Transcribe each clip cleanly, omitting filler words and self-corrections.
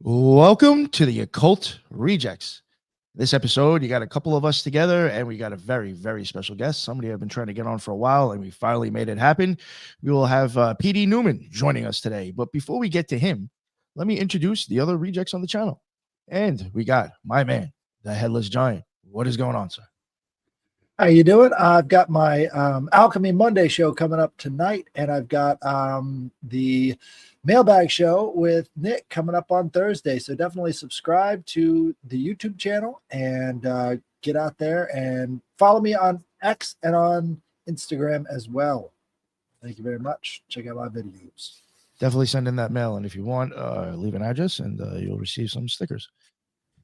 Welcome to the Occult Rejects. This episode, you got a couple of us together, and we got a very, very special guest. Somebody I've been trying to get on for a while, and we finally made it happen. We will have PD Newman joining us today. But before we get to him, let me introduce the other rejects on the channel. And we got my man, the Headless Giant. What is going on, sir? How you doing? I've got my Alchemy Monday show coming up tonight, and I've got the Mailbag show with Nick coming up on Thursday. So definitely subscribe to the YouTube channel and get out there and follow me on X and on Instagram as well. Thank you very much. Check out my videos. Definitely send in that mail, and if you want, leave an address, and you'll receive some stickers.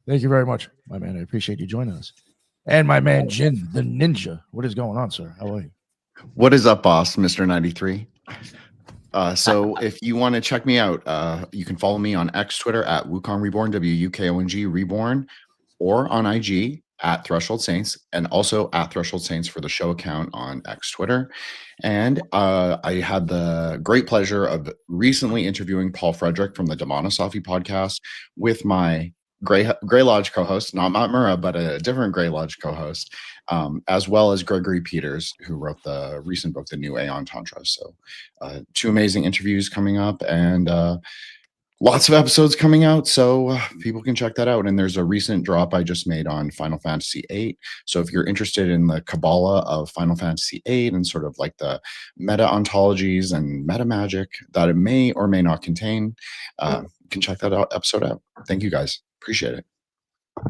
Thank you very much, my man. I appreciate you joining us. And my man, Jin, the Ninja. What is going on, sir? How are you? What is up, boss, Mr. 93? So if you want to check me out, you can follow me on X Twitter at Wukong Reborn, WUKONG Reborn, or on IG at Threshold Saints, and also at Threshold Saints for the show account on X Twitter. And I had the great pleasure of recently interviewing Paul Frederick from the Demonosophy podcast with my Grey Lodge co-host, not Matt Murrah, but a different Grey Lodge co-host, as well as Gregory Peters, who wrote the recent book, The New Aeon Tantra. So two amazing interviews coming up, and lots of episodes coming out, so people can check that out. And there's a recent drop I just made on Final Fantasy VIII. So if you're interested in the Kabbalah of Final Fantasy VIII and sort of like the meta ontologies and meta magic that it may or may not contain, you can check that episode out. Thank you, guys. Appreciate it.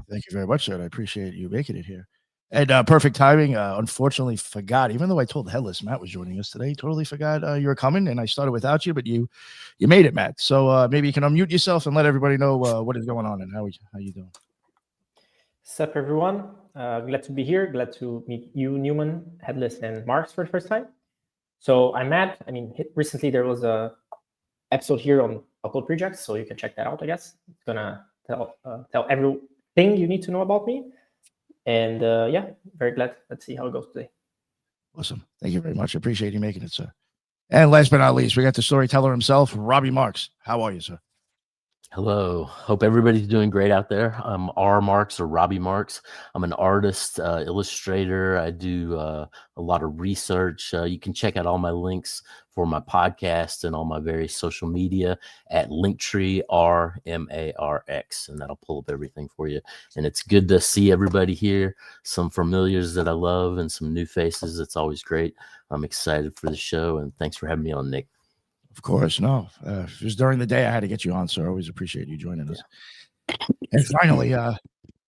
Thank you very much, sir. I appreciate you making it here. And perfect timing. Unfortunately, forgot. Even though I told Headless Matt was joining us today, totally forgot you were coming, and I started without you, but you made it, Matt. So maybe you can unmute yourself and let everybody know what is going on and how you doing. Sup, everyone. Glad to be here. Glad to meet you, Newman, Headless, and Marks for the first time. So I'm Matt. I mean, recently there was a episode here on Occult Rejects, so you can check that out. I guess it's gonna tell everything you need to know about me. And yeah, very glad. Let's see how it goes today. Awesome. Thank you very much. I appreciate you making it, sir. And last but not least, we got the storyteller himself, Robbie Marks. How are you, sir? Hello. Hope everybody's doing great out there. I'm R. Marks, or Robbie Marks. I'm an artist, illustrator. I do a lot of research. You can check out all my links for my podcast and all my various social media at Linktree RMARX, and that'll pull up everything for you. And it's good to see everybody here, some familiars that I love and some new faces. It's always great. I'm excited for the show, and thanks for having me on, Nick. Of course, no. If it was during the day, I had to get you on, so I always appreciate you joining us. And finally,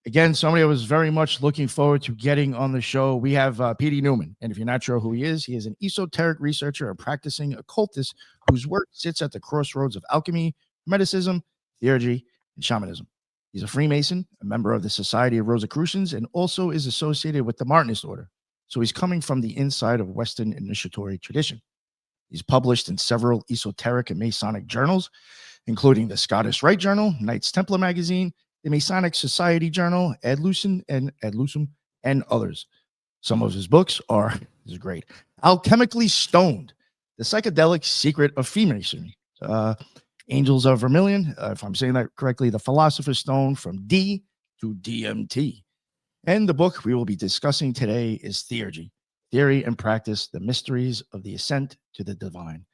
again, somebody I was very much looking forward to getting on the show. We have PD Newman, and if you're not sure who he is an esoteric researcher, a practicing occultist whose work sits at the crossroads of alchemy, hermeticism, theurgy, and shamanism. He's a Freemason, a member of the Society of Rosicrucians, and also is associated with the Martinist Order. So he's coming from the inside of Western initiatory tradition. He's published in several esoteric and Masonic journals, including the Scottish Rite Journal, Knights Templar Magazine, the Masonic Society Journal, Ad Lucem, and others. Some of his books are, this is great, Alchemically Stoned, The Psychedelic Secret of Freemasonry, Angels of Vermilion, if I'm saying that correctly, The Philosopher's Stone, From D to DMT. And the book we will be discussing today is Theurgy, Theory and Practice, the Mysteries of the Ascent to the Divine.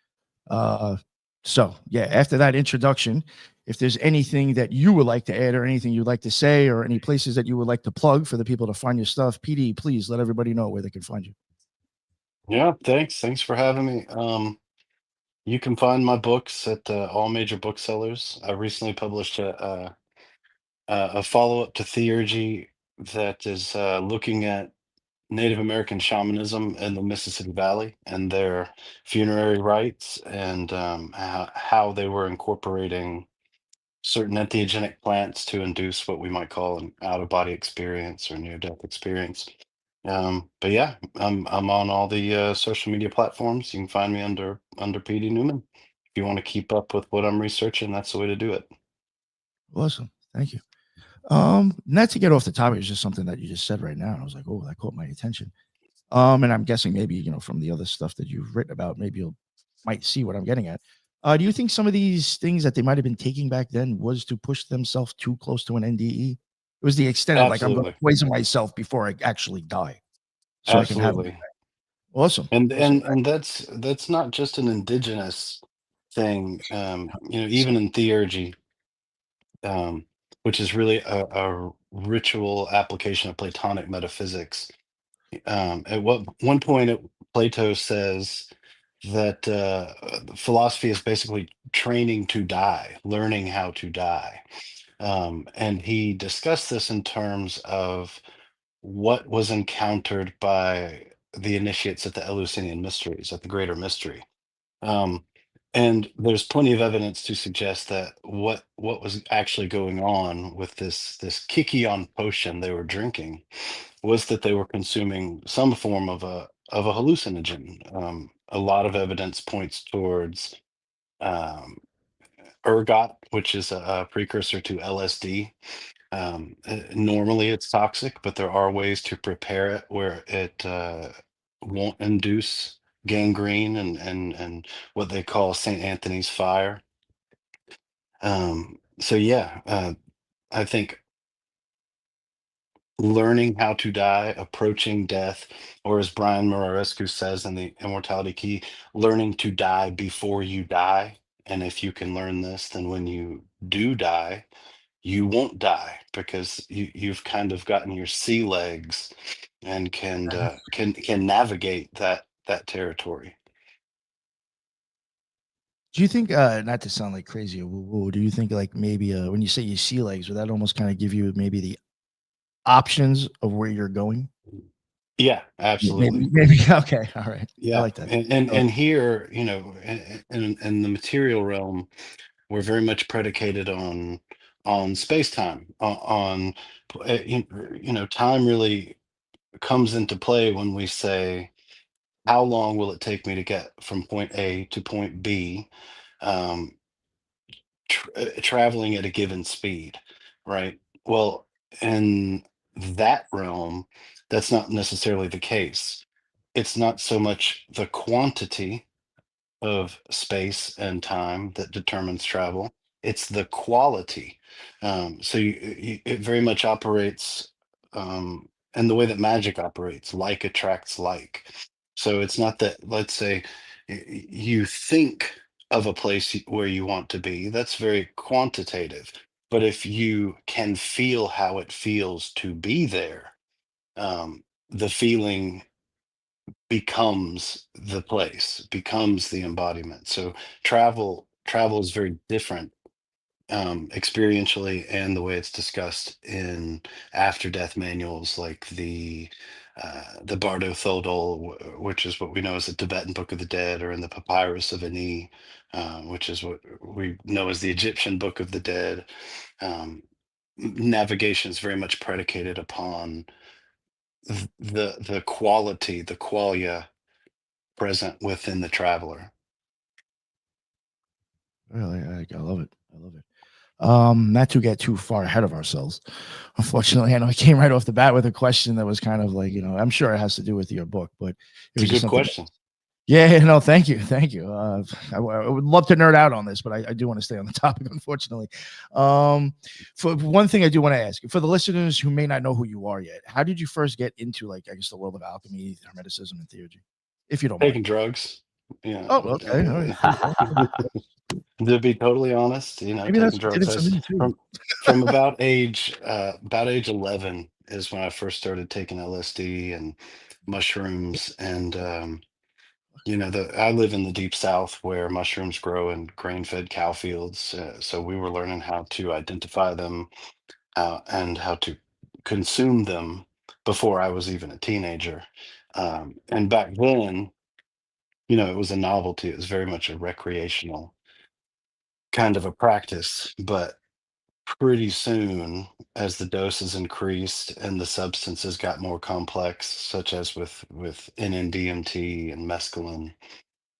So, yeah, after that introduction, if there's anything that you would like to add or anything you'd like to say or any places that you would like to plug for the people to find your stuff, PD, please let everybody know where they can find you. Yeah, thanks. Thanks for having me. You can find my books at all major booksellers. I recently published a follow-up to Theurgy that is looking at Native American shamanism in the Mississippi Valley and their funerary rites, and how they were incorporating certain entheogenic plants to induce what we might call an out-of-body experience or near-death experience. But yeah, I'm on all the social media platforms. You can find me under PD Newman. If you want to keep up with what I'm researching, that's the way to do it. Awesome. Thank you. Not to get off the topic, it's just something that you just said right now. And I was like, oh, that caught my attention. And I'm guessing maybe, from the other stuff that you've written about, maybe you might see what I'm getting at. Do you think some of these things that they might have been taking back then was to push themselves too close to an NDE? It was the extent of like, I'm going to Absolutely. poison myself before I actually die, so I can have it. Absolutely. Awesome. And Awesome. that's not just an indigenous thing. So, Even in theurgy, um, which is really a ritual application of Platonic metaphysics. At one point, Plato says that philosophy is basically training to die, learning how to die. And he discussed this in terms of what was encountered by the initiates at the Eleusinian mysteries, at the greater mystery. Um, and there's plenty of evidence to suggest that what was actually going on with this Kikion potion they were drinking was that they were consuming some form of a hallucinogen. A lot of evidence points towards ergot, which is a precursor to LSD. Normally it's toxic, but there are ways to prepare it where it won't induce gangrene and what they call St. Anthony's fire. So yeah, I think learning how to die, approaching death, or as Brian Murarescu says in the Immortality Key, learning to die before you die. And if you can learn this, then when you do die, you won't die because you've kind of gotten your sea legs and can navigate that territory. do you think, not to sound like crazy or woo-woo, do you think like maybe when you say you see legs, would that almost kind of give you maybe the options of where you're going? Yeah, absolutely. Maybe. Okay. All right. I Yeah, like that. and here, in the material realm, we're very much predicated on space time, time really comes into play when we say, how long will it take me to get from point A to point B, um, traveling at a given speed, right? Well, in that realm, that's not necessarily the case. It's not so much the quantity of space and time that determines travel. It's the quality. So it very much operates in the way that magic operates, like attracts like. So it's not that, let's say, you think of a place where you want to be, that's very quantitative. But if you can feel how it feels to be there, the feeling becomes the place, becomes the embodiment. So travel is very different, experientially, and the way it's discussed in after death manuals like the Bardo Thodol, which is what we know as the Tibetan Book of the Dead, or in the Papyrus of Ani, which is what we know as the Egyptian Book of the Dead. Navigation is very much predicated upon the quality, the qualia present within the traveler. Really, I love it. I love it. Not to get too far ahead of ourselves. Unfortunately, I know I came right off the bat with a question that was kind of like, I'm sure it has to do with your book, but it It's was a just good something. question. Yeah, no, thank you, thank you. I would love to nerd out on this, but I do want to stay on the topic, unfortunately. For one thing, I do want to ask for the listeners who may not know who you are yet. How did you first get into, like, I guess, the world of alchemy, hermeticism, and theurgy, if you don't mind? Taking drugs. Yeah. Oh, okay. All right. To be totally honest, Maybe taking that's what did drugs. it for me too. From about age 11 is when I first started taking LSD and mushrooms. And I live in the deep south where mushrooms grow in grain-fed cow fields. So we were learning how to identify them, and how to consume them before I was even a teenager. And back then, it was a novelty. It was very much a recreational kind of a practice. But pretty soon, as the doses increased and the substances got more complex, such as with NN-DMT and mescaline,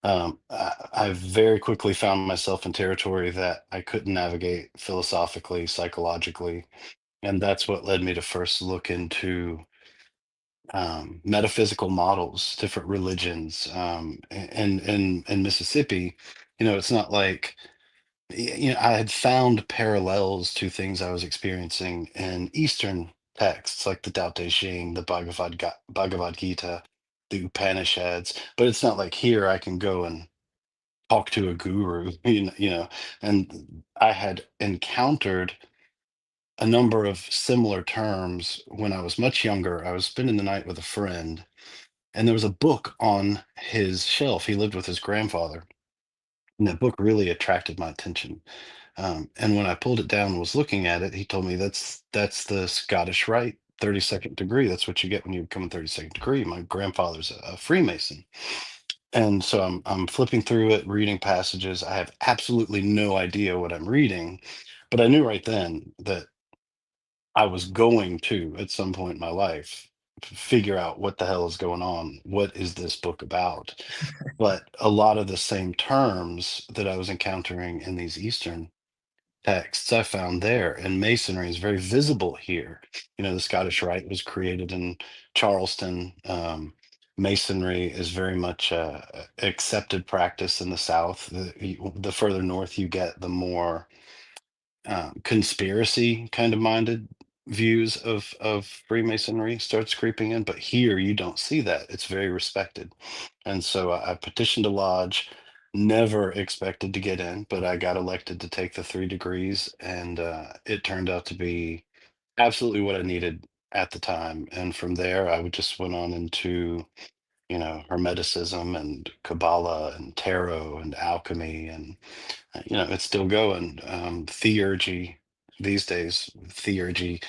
I very quickly found myself in territory that I couldn't navigate philosophically, psychologically, and that's what led me to first look into metaphysical models, different religions. In Mississippi, It's not like, I had found parallels to things I was experiencing in Eastern texts like the Tao Te Ching, the Bhagavad Gita, the Upanishads, but it's not like here I can go and talk to a guru, and I had encountered a number of similar terms when I was much younger. I was spending the night with a friend, and there was a book on his shelf. He lived with his grandfather, and that book really attracted my attention. And when I pulled it down and was looking at it, he told me that's the Scottish Rite 32nd degree. That's what you get when you become a 32nd degree. My grandfather's a Freemason. And so I'm flipping through it, reading passages. I have absolutely no idea what I'm reading, but I knew right then that I was going to, at some point in my life, figure out what the hell is going on. What is this book about? But a lot of the same terms that I was encountering in these Eastern texts I found there, and Masonry is very visible here. The Scottish Rite was created in Charleston. Masonry is very much accepted practice in the South. The further north you get, the more conspiracy kind of minded views of Freemasonry starts creeping in. But here you don't see that. It's very respected. And so I petitioned a lodge, never expected to get in, but I got elected to take the 3 degrees, and it turned out to be absolutely what I needed at the time. And from there, just went on into, Hermeticism and Kabbalah and tarot and alchemy, and it's still going. Theurgy these days, Theurgy,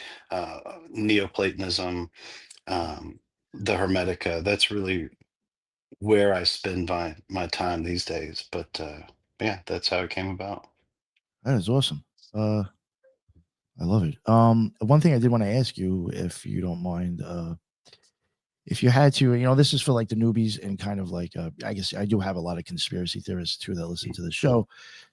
Neoplatonism, the Hermetica. That's really where I spend my time these days. But yeah, that's how it came about. That is awesome. I love it. One thing I did want to ask you, if you don't mind, if you had to, this is for like the newbies and kind of like, I guess I do have a lot of conspiracy theorists too that listen to the show.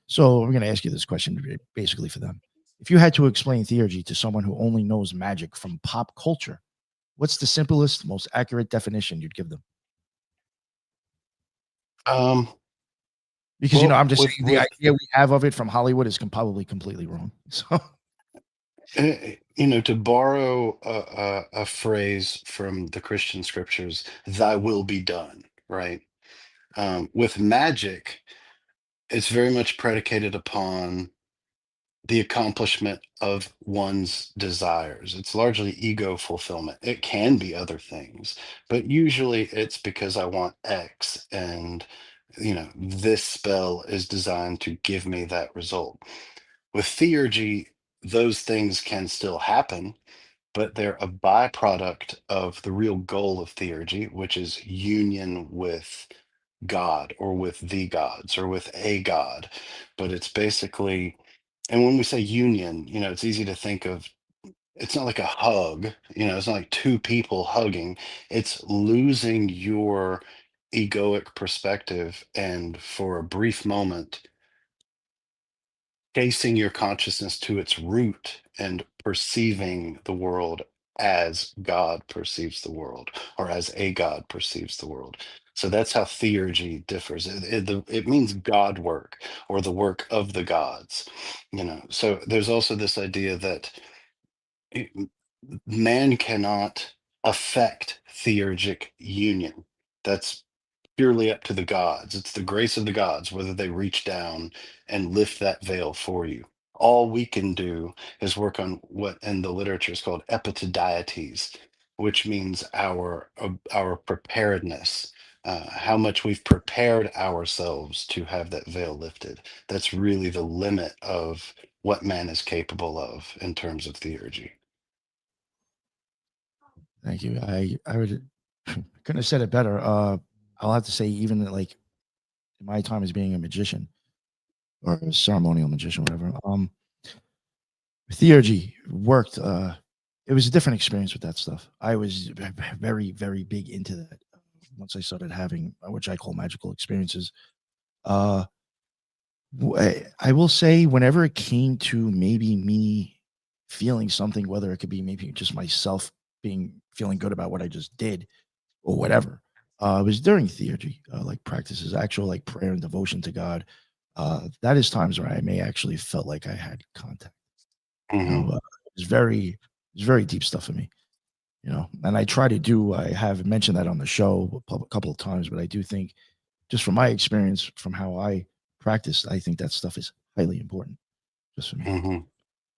So I'm going to ask you this question basically for them. If you had to explain theurgy to someone who only knows magic from pop culture, what's the simplest, most accurate definition you'd give them? Because, Well, I'm just saying the idea we have of it from Hollywood is probably completely wrong. So, to borrow a phrase from the Christian scriptures, thy will be done, right? With magic, it's very much predicated upon the accomplishment of one's desires. It's largely ego fulfillment. It can be other things, but usually it's because I want X, and this spell is designed to give me that result. With theurgy, those things can still happen, but they're a byproduct of the real goal of theurgy, which is union with God or with the gods or with a god. But it's basically, and when we say union, it's easy to think of, it's not like a hug, it's not like two people hugging. It's losing your egoic perspective, and for a brief moment chasing your consciousness to its root and perceiving the world as God perceives the world, or as a God perceives the world. So that's how theurgy differs. It means God work, or the work of the gods. So there's also this idea that it- man cannot affect theurgic union. That's purely up to the gods. It's the grace of the gods, whether they reach down and lift that veil for you. All we can do is work on what in the literature is called epitadieties, which means our preparedness, how much we've prepared ourselves to have that veil lifted. That's really the limit of what man is capable of in terms of theurgy. thank you. I would couldn't have said it better. I'll have to say, even like in my time as being a magician or a ceremonial magician, whatever, theurgy worked. It was a different experience with that stuff. I was very, very big into that once I started having which I call magical experiences. I will say, whenever it came to maybe me feeling something, whether it could be maybe just myself feeling good about what I just did or whatever, it was during theurgy, like practices, actual like prayer and devotion to God. that is times where I may actually felt like I had contact. Mhm. It's very deep stuff for me. And I try to do. I have mentioned that on the show a couple of times, but I do think, just from my experience, from how I practice, I think that stuff is highly important, just for me. Mhm.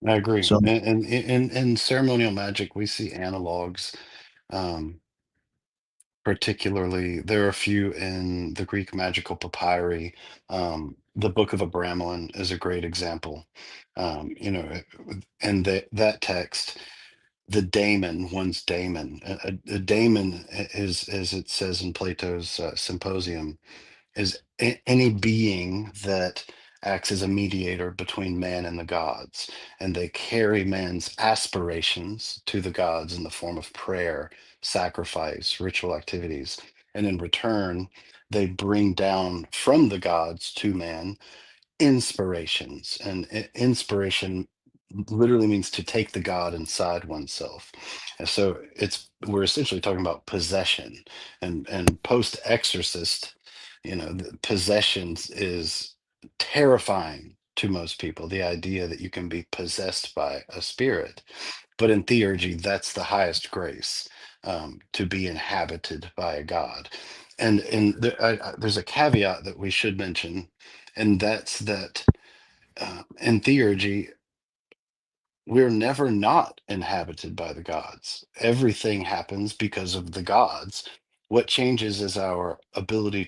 I agree. So And in ceremonial magic, we see analogs. Um, Particularly, there are a few in the Greek magical papyri. The Book of Abramelin is a great example. And that text, the daemon, one's daemon, a daemon is, as it says in Plato's Symposium, is any being that acts as a mediator between man and the gods, and they carry man's aspirations to the gods in the form of prayer, sacrifice, ritual activities, and in return they bring down from the gods to man inspirations. And inspiration literally means to take the god inside oneself. And so we're essentially talking about possession. And post exorcist, the possessions is terrifying to most people, the idea that you can be possessed by a spirit. But in theurgy, that's the highest grace, to be inhabited by a god. And there's a caveat that we should mention, and that's that in theurgy, we're never not inhabited by the gods. Everything happens because of the gods. What changes is our ability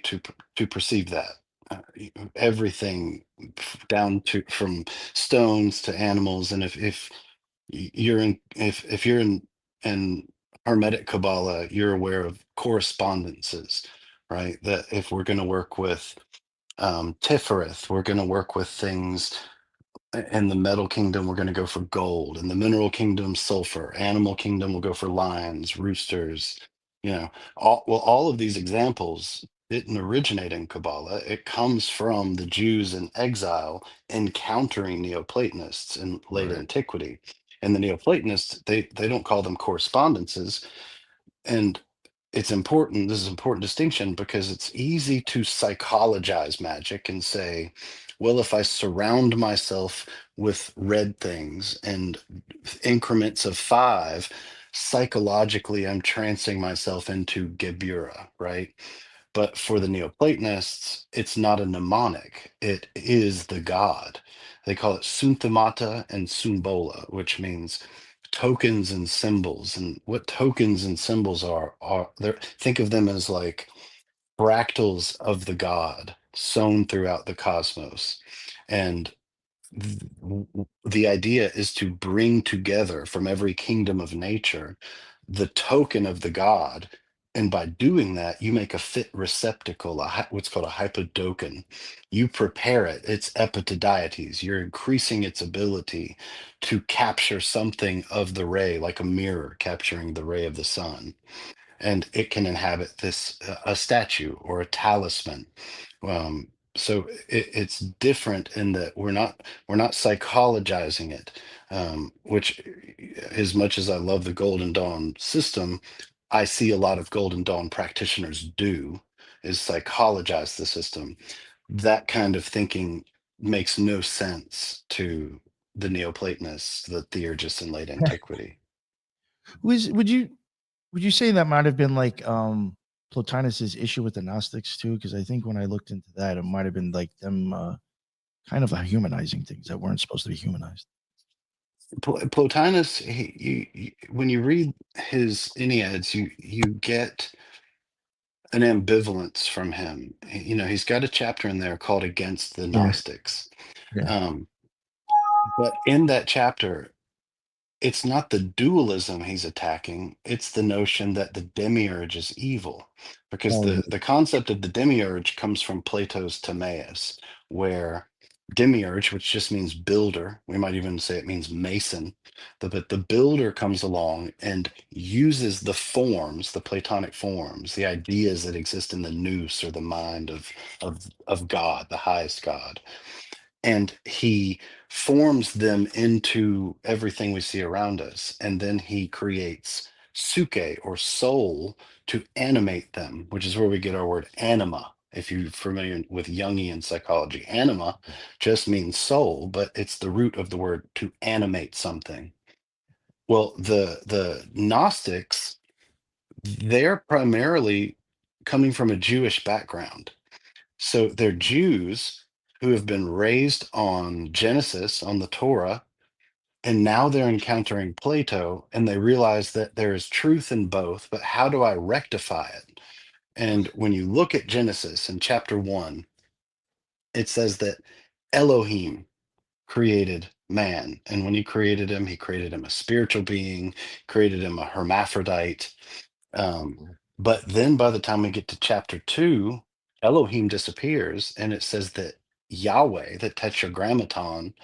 to perceive that. Everything down to from stones to animals, and if you're in if you're in Hermetic Kabbalah, you're aware of correspondences, right? That if we're going to work with Tifereth, we're going to work with things. In the metal kingdom, we're going to go for gold. In the mineral kingdom, sulfur. Animal kingdom, we'll go for lions, roosters. All of these examples didn't originate in Kabbalah. It comes from the Jews in exile encountering Neoplatonists in late right. antiquity. And the Neoplatonists, they don't call them correspondences. And it's important, this is an important distinction, because it's easy to psychologize magic and say, well, if I surround myself with red things and increments of 5, psychologically I'm trancing myself into Gebura, right? But for the Neoplatonists, it's not a mnemonic, it is the god. They call it sunthemata and symbola, which means tokens and symbols. And what tokens and symbols are think of them as like fractals of the god sewn throughout the cosmos. And the idea is to bring together from every kingdom of nature the token of the god, and by doing that you make a fit receptacle, what's called a hypodoken. You prepare it, it's epitodietes, you're increasing its ability to capture something of the ray, like a mirror capturing the ray of the sun, and it can inhabit this a statue or a talisman. So it's different in that we're not psychologizing it, which, as much as I love the Golden Dawn system, I see a lot of Golden Dawn practitioners do is psychologize the system. That kind of thinking makes no sense to the Neoplatonists, the Theurgists in late antiquity. Would you say that might have been like Plotinus's issue with the Gnostics too? Because I think when I looked into that, it might have been like them kind of humanizing things that weren't supposed to be humanized. Plotinus, when you read his Enneads, you get an ambivalence from him. He's got a chapter in there called "Against the Yeah. Gnostics," Yeah. but in that chapter, it's not the dualism he's attacking, it's the notion that the demiurge is evil, because Oh, the concept of the demiurge comes from Plato's Timaeus, where demiurge, which just means builder, we might even say it means mason, but the builder comes along and uses the forms, the Platonic forms, the ideas that exist in the nous, or the mind of God, the highest God, and he forms them into everything we see around us, and then he creates psyche or soul to animate them, which is where we get our word anima, If you're familiar with Jungian psychology, anima just means soul, but it's the root of the word to animate something. Well, the Gnostics, they're primarily coming from a Jewish background. So they're Jews who have been raised on Genesis, on the Torah, and now they're encountering Plato, and they realize that there is truth in both, but how do I rectify it? And when you look at Genesis in chapter 1, it says that Elohim created man. And when he created him a spiritual being, created him a hermaphrodite. But then by the time we get to chapter 2, Elohim disappears, and it says that Yahweh, the tetragrammaton,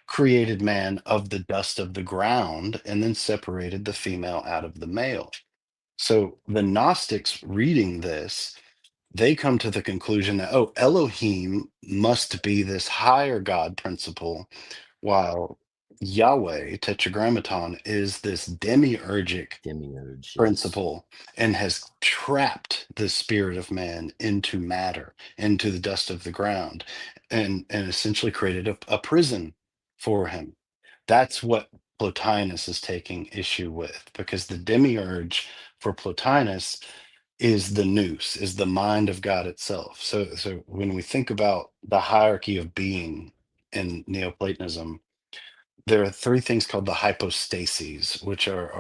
created man of the dust of the ground and then separated the female out of the male. So the Gnostics reading this, they come to the conclusion that, oh, Elohim must be this higher God principle, while Yahweh, tetragrammaton, is this demiurgic Demiurge. Yes. principle and has trapped the spirit of man into matter, into the dust of the ground, and essentially created a prison for him. That's what Plotinus is taking issue with, because the demiurge for Plotinus is the nous, is the mind of God itself. So when we think about the hierarchy of being in Neoplatonism, there are three things called the hypostases, which they're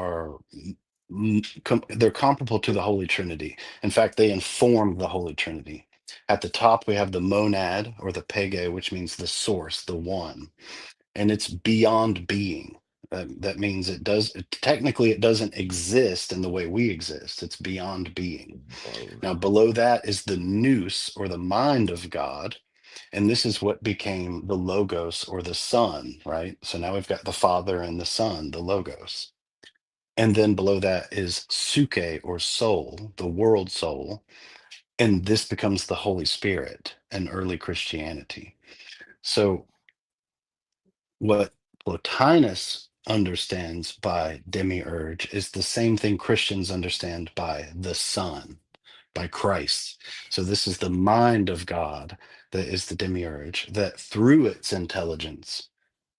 comparable to the Holy Trinity. In fact, they inform the Holy Trinity. At the top, we have the monad, or the pege, which means the source, the one, and it's beyond being. That means technically it doesn't exist in the way we exist. It's beyond being. Now, below that is the nous, or the mind of God. And this is what became the Logos, or the Son, right? So now we've got the Father and the Son, the Logos. And then below that is Suke, or soul, the world soul. And this becomes the Holy Spirit in early Christianity. So what Plotinus understands by demiurge is the same thing Christians understand by the Son, by Christ. So this is the mind of God that is the demiurge, that through its intelligence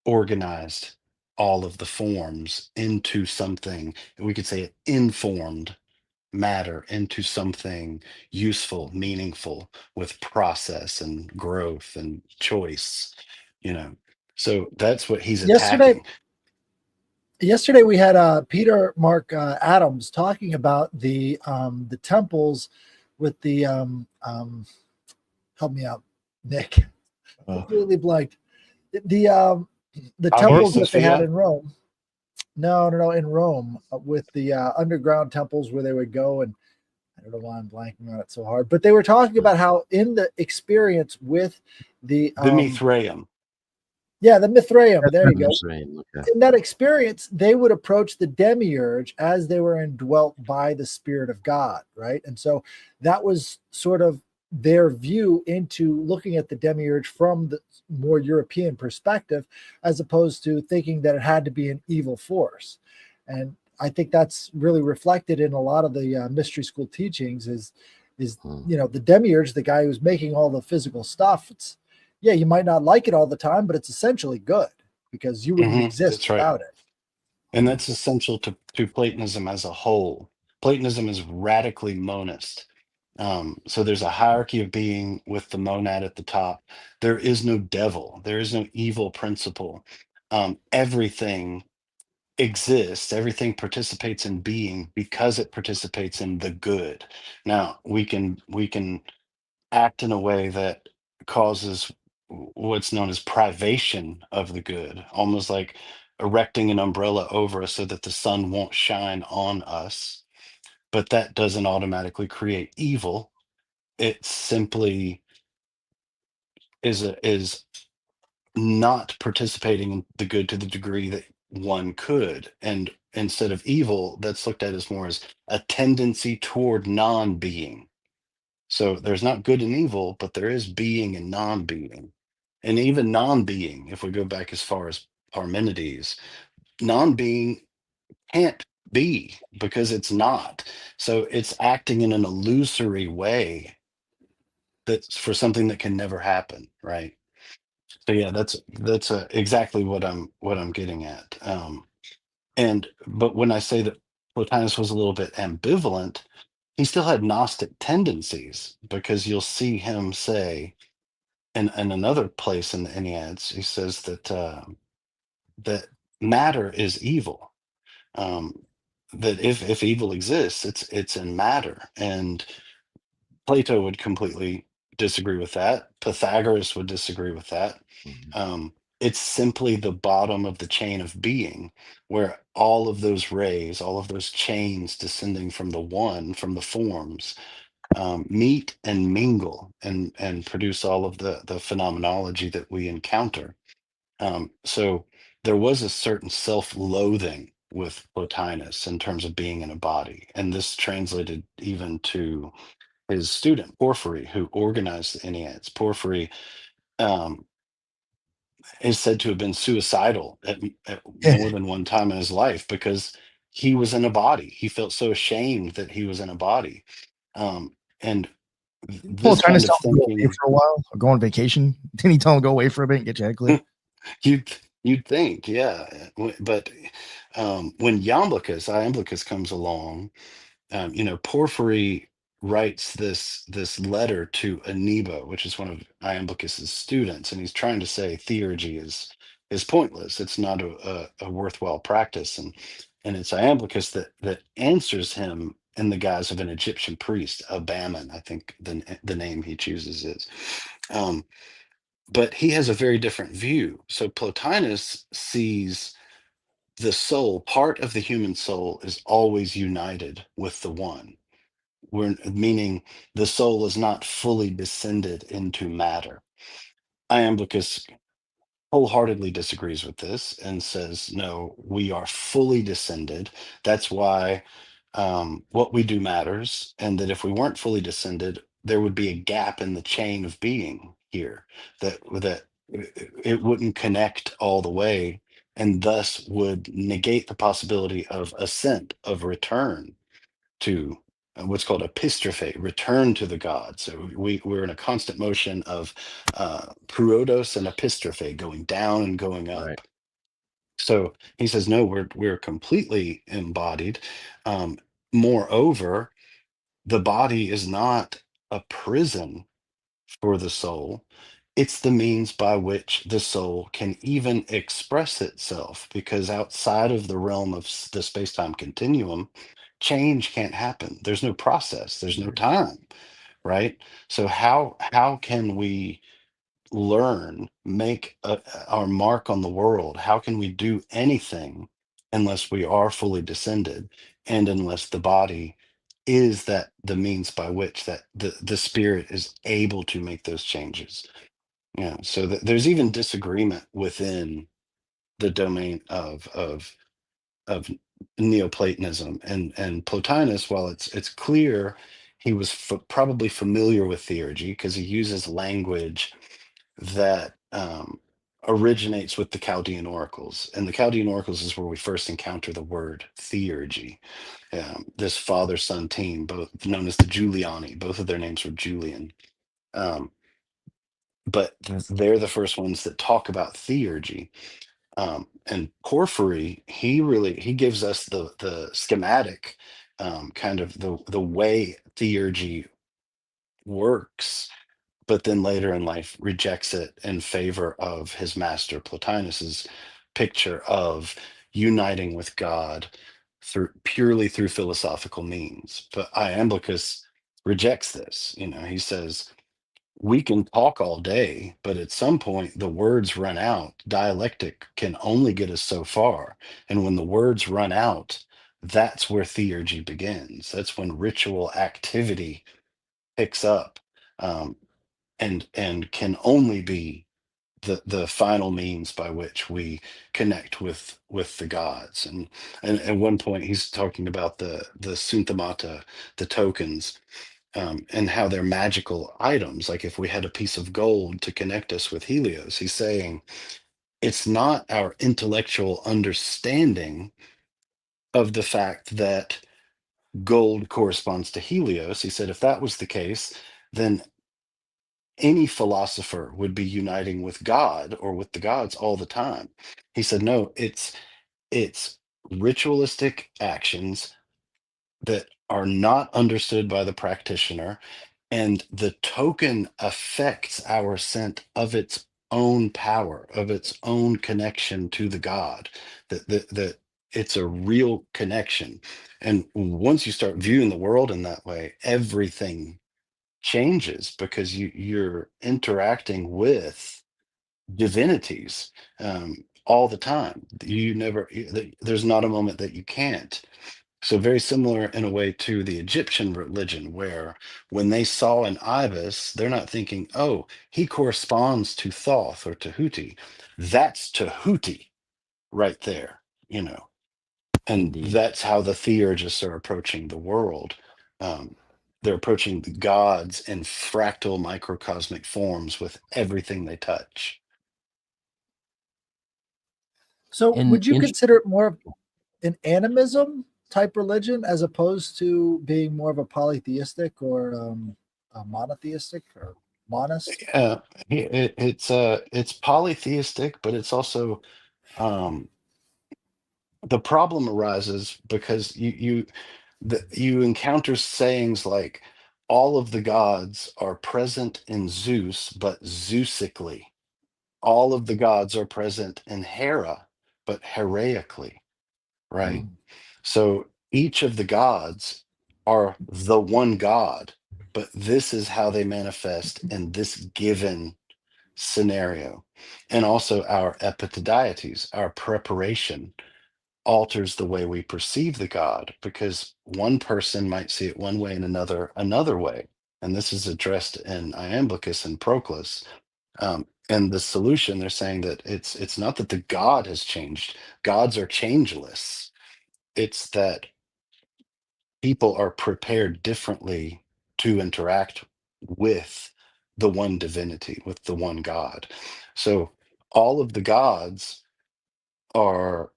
organized all of the forms into something, we could say it informed matter into something useful, meaningful, with process and growth and choice, you know. So that's what he's Yesterday, attacking. yesterday we had Peter Mark Adams talking about the temples with the help me out, Nick. Completely blanked. The temples that they had in Rome. No, in Rome, with the underground temples where they would go, and I don't know why I'm blanking on it so hard, but they were talking about how in the experience with the Mithraeum. Yeah, the Mithraeum. There you go. Okay. In that experience, they would approach the demiurge as they were indwelt by the Spirit of God, right? And so that was sort of their view into looking at the demiurge from the more European perspective, as opposed to thinking that it had to be an evil force. And I think that's really reflected in a lot of the mystery school teachings is the demiurge, the guy who's making all the physical stuff. Yeah, you might not like it all the time, but it's essentially good because you wouldn't exist without it. And that's essential to Platonism as a whole. Platonism is radically monist. So there's a hierarchy of being with the monad at the top. There is no devil. There is no evil principle. Everything exists. Everything participates in being because it participates in the good. Now we can act in a way that causes what's known as privation of the good, almost like erecting an umbrella over us so that the sun won't shine on us. But that doesn't automatically create evil. It simply is not participating in the good to the degree that one could. And instead of evil, that's looked at as more as a tendency toward non-being. So there's not good and evil, but there is being and non-being. And even non-being, if we go back as far as Parmenides, non-being can't be because it's not. So it's acting in an illusory way that's for something that can never happen, right? So yeah, that's exactly what I'm getting at. But when I say that Plotinus was a little bit ambivalent, he still had Gnostic tendencies, because you'll see him say in another place in the Enneads, he says that matter is evil. Um, that if evil exists, it's in matter. And Plato would completely disagree with that. Pythagoras would disagree with that. Mhm. It's simply the bottom of the chain of being, where all of those rays, all of those chains descending from the one, from the forms, meet and mingle and produce all of the phenomenology that we encounter. So there was a certain self-loathing with Plotinus in terms of being in a body, and this translated even to his student Porphyry, who organized the Enneads. Porphyry um, is said to have been suicidal at Yeah. more than one time in his life, because he was in a body. He felt so ashamed that he was in a body. And Paul this trying to kind of tell him to go away thinking, for a while or go on vacation. Didn't he tell him to go away for a bit and get your head clear? you'd think, yeah. But when Iamblichus comes along, Porphyry writes this letter to Aniba, which is one of Iamblichus's students, and he's trying to say theurgy is pointless. It's not a worthwhile practice, and it's Iamblichus that answers him in the guise of an Egyptian priest, Abammon, I think the name he chooses is. Um, but he has a very different view. So Plotinus sees the soul, part of the human soul, is always united with the one. Meaning the soul is not fully descended into matter. Iamblichus wholeheartedly disagrees with this and says, no, we are fully descended. That's why what we do matters. And that if we weren't fully descended, there would be a gap in the chain of being here, that it wouldn't connect all the way, and thus would negate the possibility of ascent, of return to what's called epistrophe, return to the God. So we're in a constant motion of pruodos and epistrophe, going down and going Right. up. So he says, no, we're completely embodied. Um, Moreover, the body is not a prison for the soul. It's the means by which the soul can even express itself, because outside of the realm of the space-time continuum, change can't happen. There's no process, there's no Right. time, right? So how can we learn, make our mark on the world? How can we do anything unless we are fully descended, and unless the body is that the means by which that the spirit is able to make those changes? Yeah. So there's even disagreement within the domain of Neoplatonism, and Plotinus. While it's clear he was probably familiar with theurgy, because he uses language that originates with the Chaldean oracles. And the Chaldean oracles is where we first encounter the word theurgy. This father-son team, both known as the Giuliani, both of their names were Julian. Um, but they're the first ones that talk about theurgy. And Porphyry, he gives us the schematic, kind of the way theurgy works, but then later in life rejects it in favor of his master Plotinus's picture of uniting with God purely through philosophical means. But Iamblichus rejects this. He says, we can talk all day, but at some point the words run out. Dialectic can only get us so far. And when the words run out, that's where theurgy begins. That's when ritual activity picks up, um, and can only be the final means by which we connect with the gods. And at one point he's talking about the synthamata, the tokens, and how they're magical items. Like if we had a piece of gold to connect us with Helios, he's saying it's not our intellectual understanding of the fact that gold corresponds to Helios. He said if that was the case, then any philosopher would be uniting with God or with the gods all the time. He said, no, it's ritualistic actions that are not understood by the practitioner, and the token affects our scent of its own power, of its own connection to the god, that it's a real connection. And once you start viewing the world in that way, everything changes, because you're interacting with divinities all the time. There's not a moment that you can't. So very similar in a way to the Egyptian religion, where when they saw an ibis, they're not thinking, oh, he corresponds to Thoth or Tahuti. That's Tahuti right there, you know. And Indeed. that's how the theurgists are approaching the world. They're approaching the gods in fractal microcosmic forms with everything they touch. So And would you in- consider it more of an animism type religion as opposed to being more of a polytheistic or a monotheistic or monist? It's polytheistic, but it's also um, the problem arises because you encounter sayings like all of the gods are present in Zeus, but Zeusically. All of the gods are present in Hera, but Heraically, right? Mm. So each of the gods are the one god, but this is how they manifest in this given scenario. And also our epitadieties, our preparation, alters the way we perceive the god, because one person might see it one way and another way. And this is addressed in Iamblichus and Proclus. And the solution, they're saying that it's not that the god has changed. Gods are changeless. It's that people are prepared differently to interact with the one divinity, with the one God. So all of the gods are,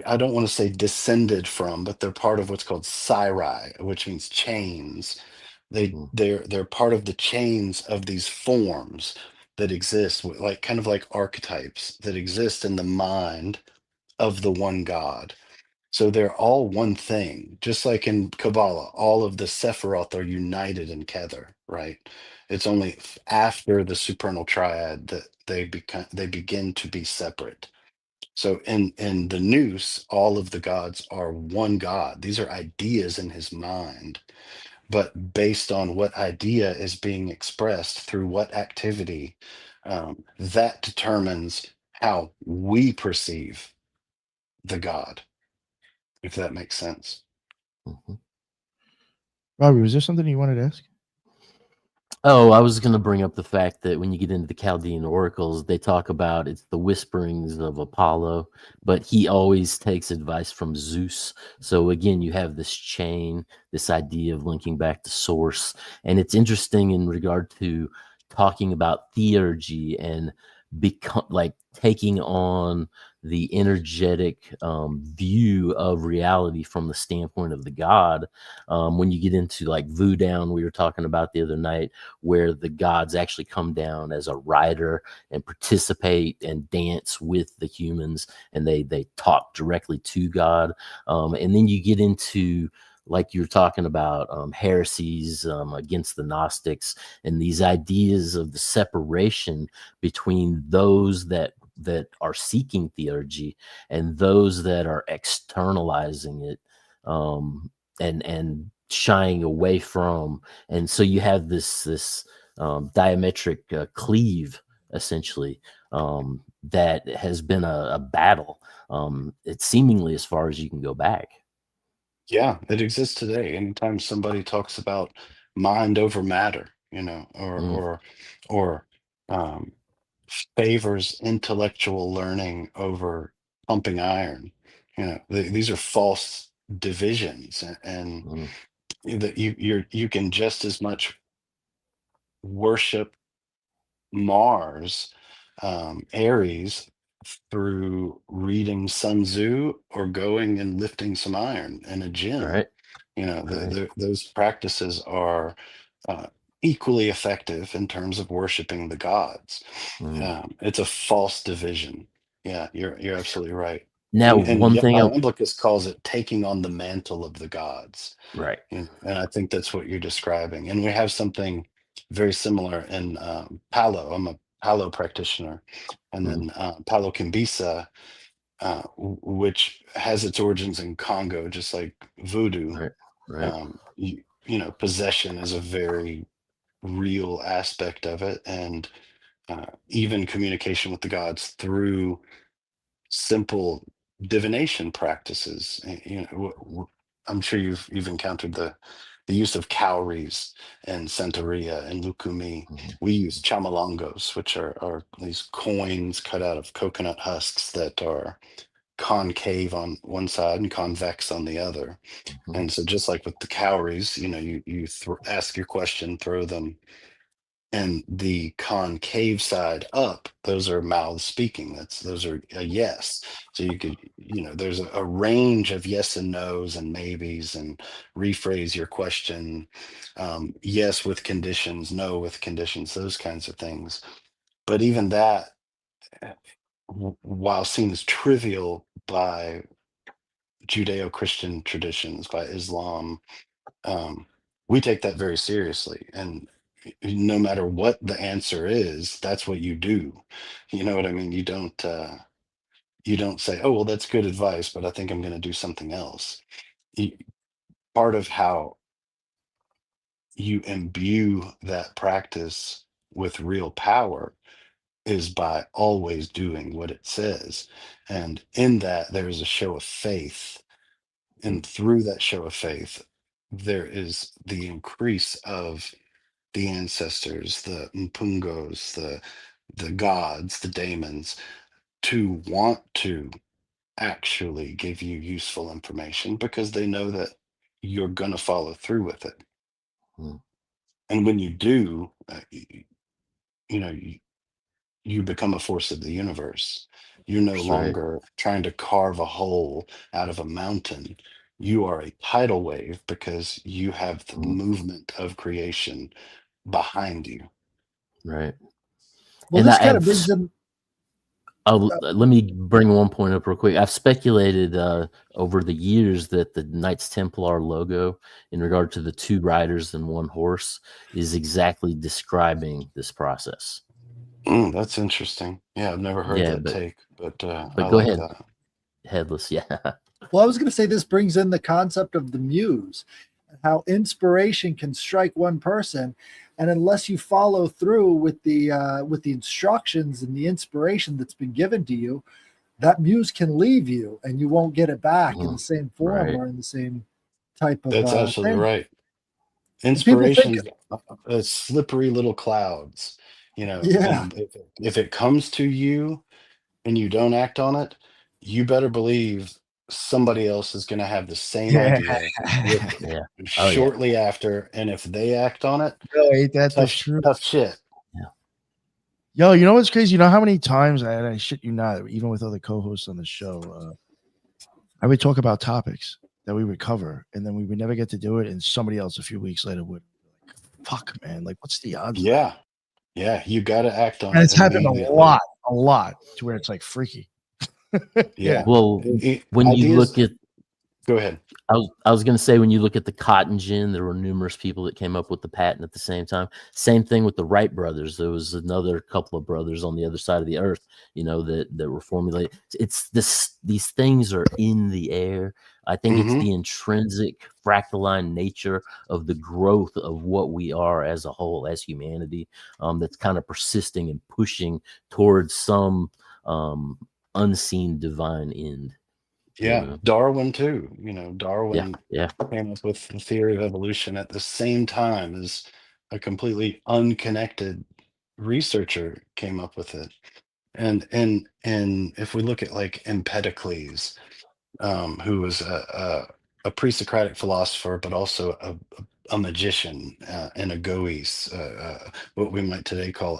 I don't want to say descended from, but they're part of what's called Siri, which means chains. Mm. They're part of the chains of these forms that exist, like kind of like archetypes that exist in the mind of the one God. So they're all one thing, just like in Kabbalah, all of the Sephiroth are united in Kether, right? It's only after the supernal triad that they begin to be separate. So in the Nous, all of the gods are one God. These are ideas in his mind, but based on what idea is being expressed through what activity, that determines how we perceive the God, if that makes sense. Mhm. Robbie, was there something you wanted to ask? Oh, I was going to bring up the fact that when you get into the Chaldean oracles, they talk about it's the whisperings of Apollo, but he always takes advice from Zeus. So again, you have this chain, this idea of linking back to source. And it's interesting in regard to talking about theurgy and become like taking on the energetic view of reality from the standpoint of the god. When you get into like voodoo, we were talking about the other night, where the gods actually come down as a rider and participate and dance with the humans, and they talk directly to God. And then you get into, like you're talking about, heresies against the Gnostics, and these ideas of the separation between those that are seeking theurgy and those that are externalizing it, and shying away from. And so you have this diametric cleave, essentially, that has been a battle, it's seemingly as far as you can go back. Yeah, it exists today. Anytime somebody talks about mind over matter, you know, Mm, or um, favors intellectual learning over pumping iron, you know, these are false divisions, and mm, that you can just as much worship Mars, Aries, through reading Sun Tzu or going and lifting some iron in a gym. right, You know, right. those practices are uh, equally effective in terms of worshiping the gods. It's a false division. Yeah, you're absolutely right. Now, And one thing, Iamblichus calls it taking on the mantle of the gods. right? And I think that's what you're describing. And we have something very similar in Palo. I'm a Palo practitioner, and then Palo Kimbisa, which has its origins in Congo, just like voodoo. Right, right. You know, possession is a very real aspect of it, and even communication with the gods through simple divination practices. You know, I'm sure you've encountered the use of cowries and Santeria and Lukumi. We use chamalongos, which are these coins cut out of coconut husks that are concave on one side and convex on the other. And so just like with the cowries, you know, you ask your question, throw them, and the concave side up, those are mouths speaking. Those are a yes. So you could, you know, there's a range of yes and no's and maybes, and rephrase your question. Yes with conditions, no with conditions, those kinds of things. But even that, while seen as trivial by Judeo-Christian traditions, by Islam, we take that very seriously. And no matter what the answer is, that's what you do. You know what I mean? You don't say, oh, well, that's good advice, but I think I'm going to do something else. Part of how you imbue that practice with real power is by always doing what it says. And in that, there is a show of faith. And through that show of faith, there is the increase of the ancestors, the mpungos, the gods, the daemons, to want to actually give you useful information because they know that you're going to follow through with it. And when you do, you know, you become a force of the universe. You're no That's right. longer trying to carve a hole out of a mountain. You are a tidal wave because you have the movement of creation behind you. Right. Well, And this I kind of have brings in. let me bring one point up real quick. I've speculated over the years that the Knights Templar logo, in regard to the two riders and one horse, is exactly describing this process. That's interesting. Yeah, I've never heard that take, but I go like ahead. that. Headless, yeah. Well, I was going to say this brings in the concept of the muse, how inspiration can strike one person, and unless you follow through with the instructions and the inspiration that's been given to you, that muse can leave you, and you won't get it back in the same form or in the same type of. That's absolutely right. People think, Inspiration is slippery little clouds, you know. yeah, And if it comes to you and you don't act on it, you better believe somebody else is going to have the same idea shortly after. And if they act on it, No, ain't that the truth? tough shit. Yo, you know what's crazy? You know how many times I shit you not, even with other co-hosts on the show, I would talk about topics that we would cover, and then we would never get to do it, and somebody else a few weeks later would be like, fuck, man, like what's the odds? Yeah. Yeah, you got to act on And it. it's happened a lot to where it's like freaky. Yeah. Well, when you look at, go ahead. I was going to say, when you look at the cotton gin, there were numerous people that came up with the patent at the same time. Same thing with the Wright brothers. There was another couple of brothers on the other side of the earth, you know, that were formulated. It's these things are in the air. I think it's the intrinsic fractaline nature of the growth of what we are as a whole, as humanity, that's kind of persisting and pushing towards some unseen divine end. Yeah, Darwin too. You know, Darwin came up with the theory of evolution at the same time as a completely unconnected researcher came up with it. And if we look at like Empedocles, who was a pre-Socratic philosopher, but also a magician and a goees, what we might today call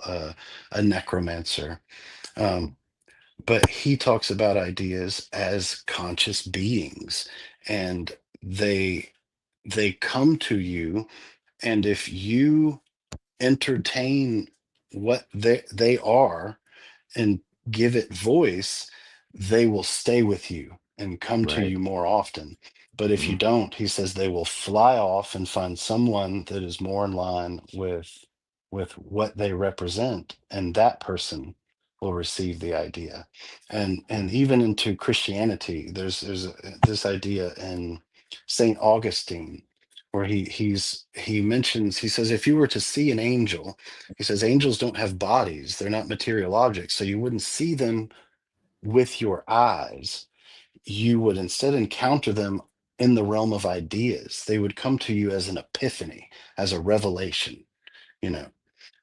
a necromancer. But he talks about ideas as conscious beings, and they come to you, and if you entertain what they are and give it voice, they will stay with you and come to Right. you more often. But if you Mhm. don't, he says they will fly off and find someone that is more in line with what they represent, and that person will receive the idea. And even into Christianity, this idea in Saint Augustine where he mentions, he says, if you were to see an angel, he says angels don't have bodies, they're not material objects, so you wouldn't see them with your eyes. You would instead encounter them in the realm of ideas. They would come to you as an epiphany, as a revelation, you know.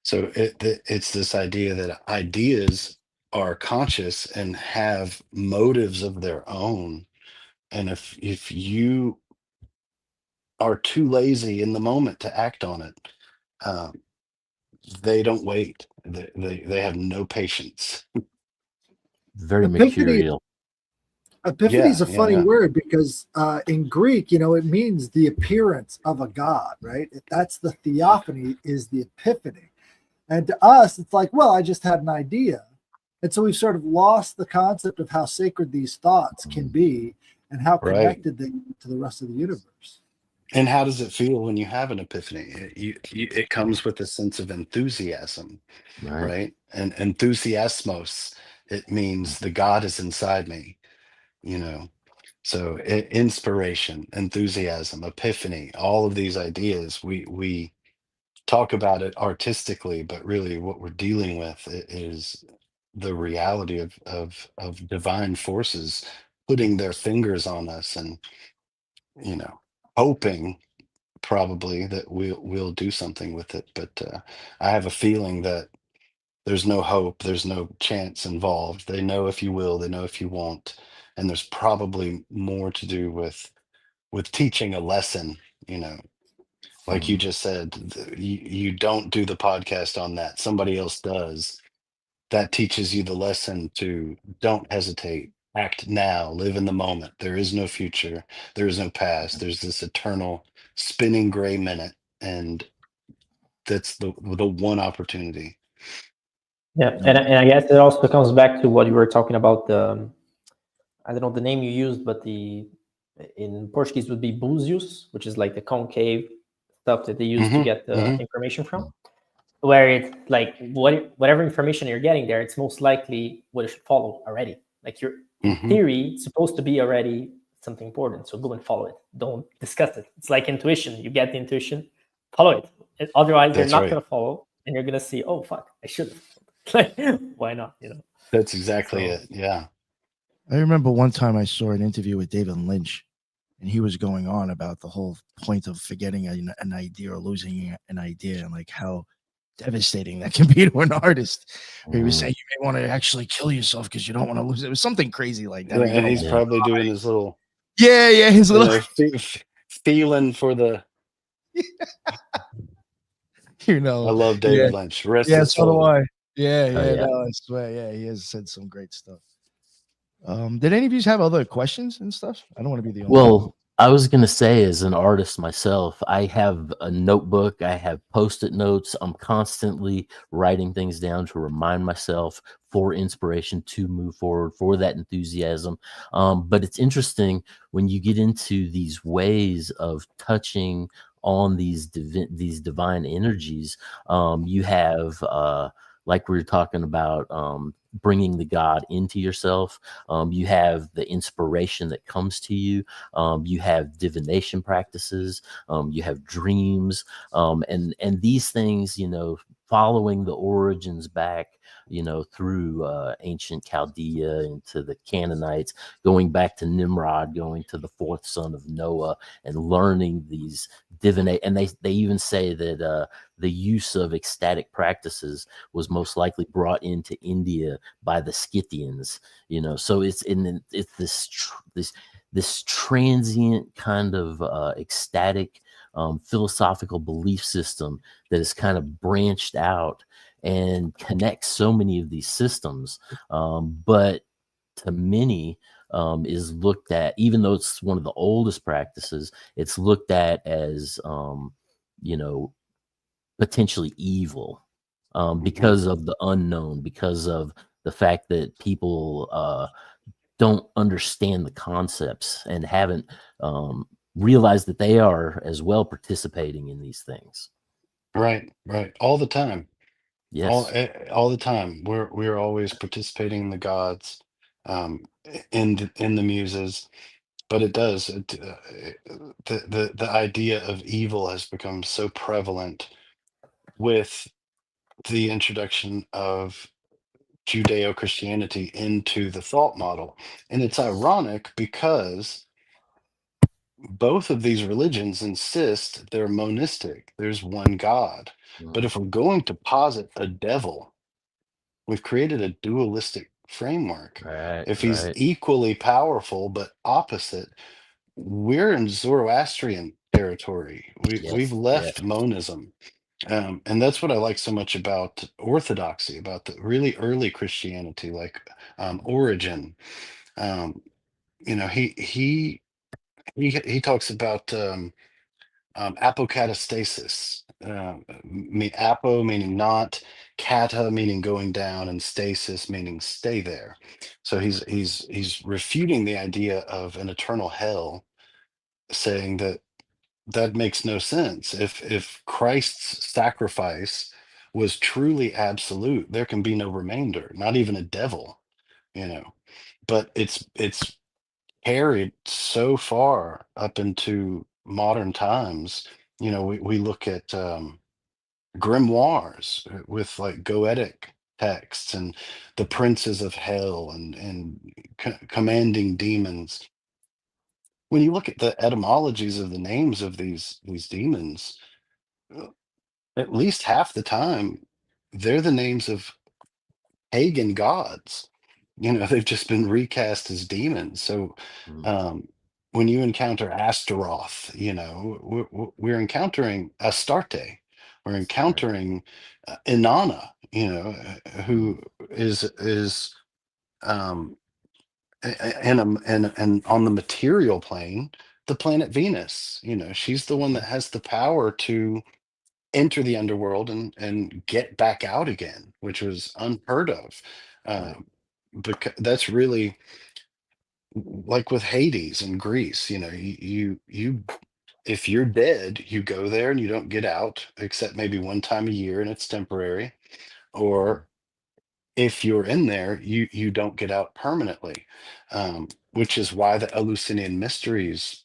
So it's this idea that ideas are conscious and have motives of their own. And if you are too lazy in the moment to act on it, um, they don't wait. They have no patience. Very Epiphany mercurial. Epiphany is Yeah, a yeah, funny yeah. word because in Greek, it means the appearance of a god, right? That's the theophany, is the epiphany. And to us, it's like, well, I just had an idea. And so we've sort of lost the concept of how sacred these thoughts can be and how Right. connected they are to the rest of the universe. And how does it feel when you have an epiphany? It comes with a sense of enthusiasm, Right. right? And enthusiasmos, it means the God is inside me, you know. So inspiration, enthusiasm, epiphany, all of these ideas, we talk about it artistically, but really what we're dealing with is the reality of divine forces putting their fingers on us and, you know, hoping probably that we'll do something with it. But I have a feeling that there's no hope, there's no chance involved. They know if you will, they know if you won't, and there's probably more to do with teaching a lesson, you know. Like you Mhm. just said, you don't do the podcast on that, somebody else does. That teaches you the lesson to don't hesitate, act now, live in the moment. There is no future, there is no past, there's this eternal spinning gray minute, and that's the one opportunity. Yeah, and I guess it also comes back to what you were talking about. The I don't know the name you used, but the in Portuguese would be búzios, which is like the concave stuff that they use to Hmm. get the Hmm. information from. Where it's like whatever information you're getting there, it's most likely what it should follow already. Like you're in Hmm. theory it's supposed to be already something important, so go and follow it. Don't discuss it. It's like intuition. You get the intuition, follow it. Otherwise, you're That's not right. gonna follow, and you're gonna see, oh fuck, I should have. Like, why not? That's exactly So it. Yeah. I remember one time I saw an interview with David Lynch, and he was going on about the whole point of forgetting an idea or losing an idea, and like how devastating that can be to an artist. Where he was saying you may want to actually kill yourself because you don't want to lose it. It was something crazy like that. Yeah, Or you're and gonna he's Yeah. probably doing his little, yeah, his you little know, feeling for the. I love yeah, David Lynch. Rest yeah, his so do soul. I. Yeah, Oh yeah. no, I swear, yeah, he has said some great stuff. Did any of you have other questions and stuff? I don't want to be the only one. Well, I was gonna say, as an artist myself, I have a notebook, I have post-it notes. I'm constantly writing things down to remind myself for inspiration to move forward, for that enthusiasm. But it's interesting when you get into these ways of touching on these divine energies. You have like we were talking about, bringing the God into yourself. You have the inspiration that comes to you. You have divination practices. You have dreams, and these things, following the origins back, through ancient Chaldea into the Canaanites, going back to Nimrod, going to the fourth son of Noah, and learning these divinate. And they even say that the use of ecstatic practices was most likely brought into India by the Scythians. So it's this transient kind of ecstatic philosophical belief system that is kind of branched out and connects so many of these systems, but to many, is looked at, even though it's one of the oldest practices, it's looked at as you know potentially evil, because of the unknown, because of the fact that people don't understand the concepts and haven't realized that they are as well participating in these things. Right, all the time. Yes. All the time. We're always participating in the gods, in the muses. But the idea of evil has become so prevalent with the introduction of Judeo-Christianity into the thought model. And it's ironic because both of these religions insist they're monistic, there's one God. But if we're going to posit a devil, we've created a dualistic framework. Right, If he's right. equally powerful but opposite, we're in Zoroastrian territory. We've Yes, yes. left monism. And that's what I like so much about Orthodoxy, about the really early Christianity, like Origen. You know, he talks about apokatastasis. Apo meaning not, kata meaning going down, and stasis meaning stay there. So he's refuting the idea of an eternal hell, saying that that makes no sense. If Christ's sacrifice was truly absolute, there can be no remainder, not even a devil, you know. But it's carried so far up into modern times. You know, we look at grimoires with like goetic texts and the princes of hell and commanding demons. When you look at the etymologies of the names of these demons, at least half the time they're the names of pagan gods. You know, they've just been recast as demons. So um when you encounter Astaroth, you know, we're encountering Astarte, we're encountering Inanna, you know, who is um and on the material plane, the planet Venus. You know, she's the one that has the power to enter the underworld and get back out again, which was unheard of. Right. Because that's really like with Hades in Greece. You know, you if you're dead, you go there and you don't get out, except maybe one time a year, and it's temporary. Or if you're in there, you don't get out permanently, which is why the Eleusinian mysteries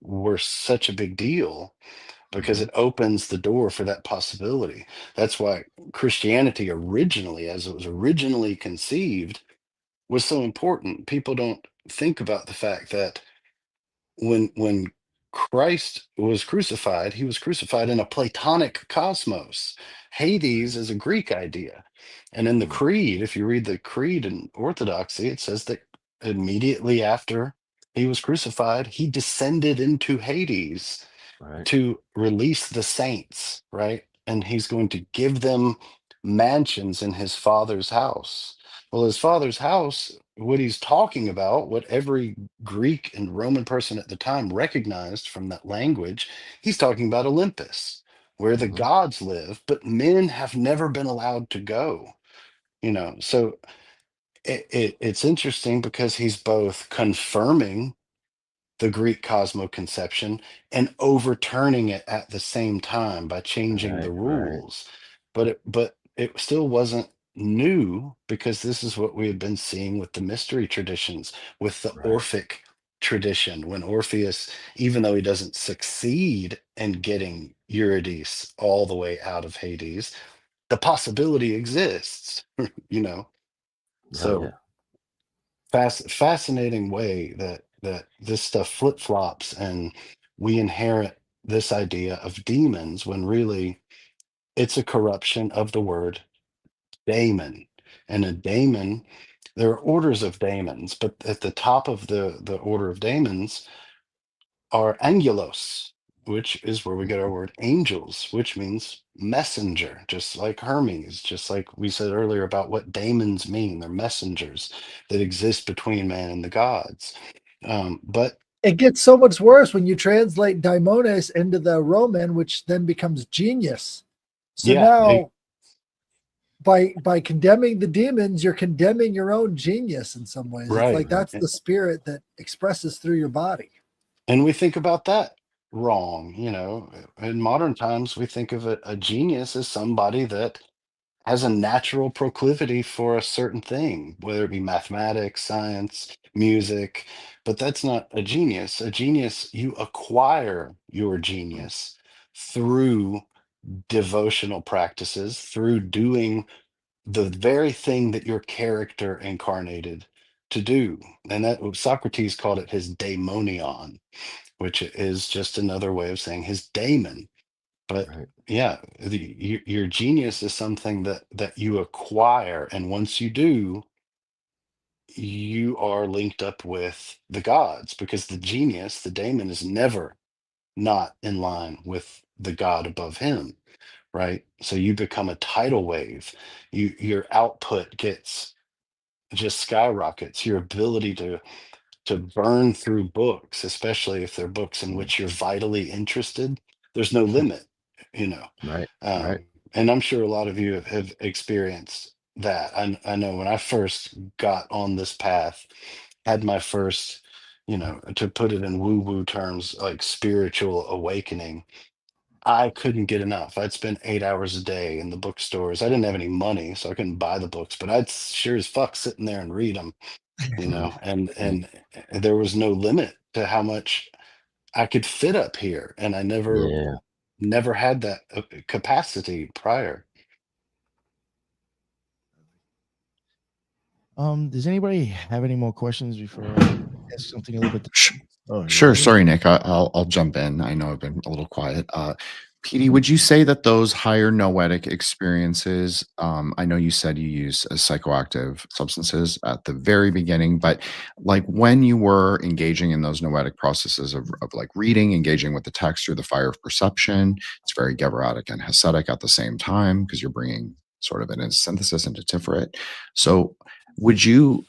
were such a big deal, because it opens the door for that possibility. That's why Christianity originally, as it was originally conceived, was so important. People don't think about the fact that when Christ was crucified, he was crucified in a Platonic cosmos. Hades is a Greek idea. And in the creed, if you read the creed in Orthodoxy, it says that immediately after he was crucified, he descended into Hades Right. to release the saints, right? And he's going to give them mansions in his father's house. Well, his father's house, what he's talking about, what every Greek and Roman person at the time recognized from that language, he's talking about Olympus, where the gods live, but men have never been allowed to go, you know. So it's interesting because he's both confirming the Greek cosmoconception and overturning it at the same time by changing the Right. Right. rules. But it still wasn't new, because this is what we had been seeing with the mystery traditions, with the Right. Orphic tradition, when Orpheus, even though he doesn't succeed in getting Eurydice all the way out of Hades, the possibility exists, you know. Oh So yeah. fascinating way that this stuff flip-flops, and we inherit this idea of demons when really it's a corruption of the word daemon. And a daemon, there are orders of daemons, but at the top of the order of daemons are angelos, which is where we get our word angels, which means messenger, just like Hermes, just like we said earlier about what daemons mean. They're messengers that exist between man and the gods. But It gets so much worse when you translate daimones into the Roman, which then becomes genius. So Yeah, now by condemning the demons, you're condemning your own genius in some ways. It's right. like that's the spirit that expresses through your body. And we think about that wrong. In modern times, we think of a genius as somebody that has a natural proclivity for a certain thing, whether it be mathematics, science, music, but that's not a genius. A genius, you acquire your genius through devotional practices, through doing the very thing that your character incarnated to do. And that Socrates called it his daemonion, which is just another way of saying his daemon. But Right. yeah, your genius is something that you acquire, and once you do, you are linked up with the gods, because the genius, the daemon, is never not in line with the god above him, right? So you become a tidal wave. Your output gets just skyrockets. Your ability to burn through books, especially if they're books in which you're vitally interested, there's no limit, you know. Right. Right. Um, and I'm sure a lot of you have experienced that. I know when I first got on this path, had my first, to put it in woo-woo terms, like spiritual awakening, I couldn't get enough. I'd spend 8 hours a day in the bookstores. I didn't have any money, so I couldn't buy the books, but I'd sure as fuck sit in there and read them, and there was no limit to how much I could fit up here, and I Yeah. never had that capacity prior. Does anybody have any more questions before I ask something a little bit? Oh, you Sure. ready? Sorry, Nick. I'll jump in. I know I've been a little quiet. PD, would you say that those higher noetic experiences, I know you said you use psychoactive substances at the very beginning, but like when you were engaging in those noetic processes of like reading, engaging with the text or the fire of perception, it's very Geberatic and Hasidic at the same time because you're bringing sort of an synthesis into Tiferet. So would you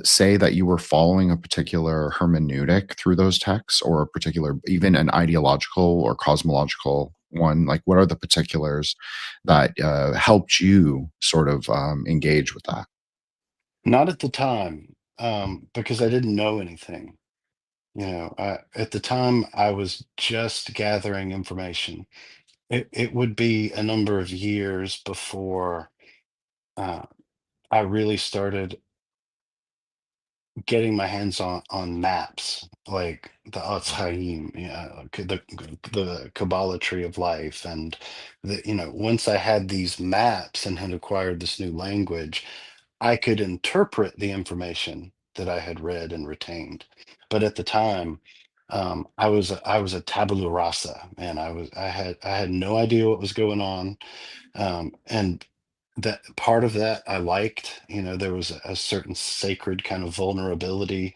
say that you were following a particular hermeneutic through those texts, or a particular, even an ideological or cosmological one? Like, what are the particulars that helped you sort of engage with that? Not at the time, because I didn't know anything. At the time, I was just gathering information. It would be a number of years before uh, I really started getting my hands on maps, like the Atz Chaim, the Kabbalah tree of life, and once I had these maps and had acquired this new language, I could interpret the information that I had read and retained. But at the time, I was a tabula rasa, man. I had no idea what was going on, and that part of that I liked. There was a certain sacred kind of vulnerability,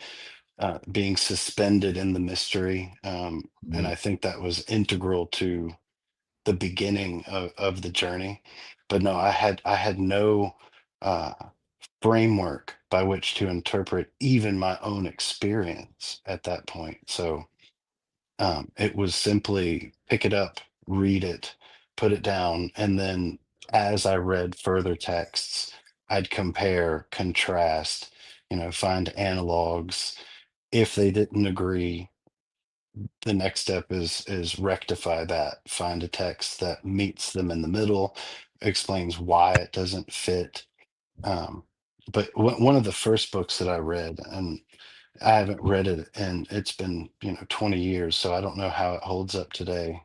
being suspended in the mystery, and Mm. I think that was integral to the beginning of the journey. But no, I had no uh, framework by which to interpret even my own experience at that point. So it was simply pick it up, read it, put it down, and then as I read further texts, I'd compare, contrast, find analogs. If they didn't agree, the next step is rectify that, find a text that meets them in the middle, explains why it doesn't fit. Um, but one of the first books that I read, and I haven't read it, and it's been 20 years, so I don't know how it holds up today.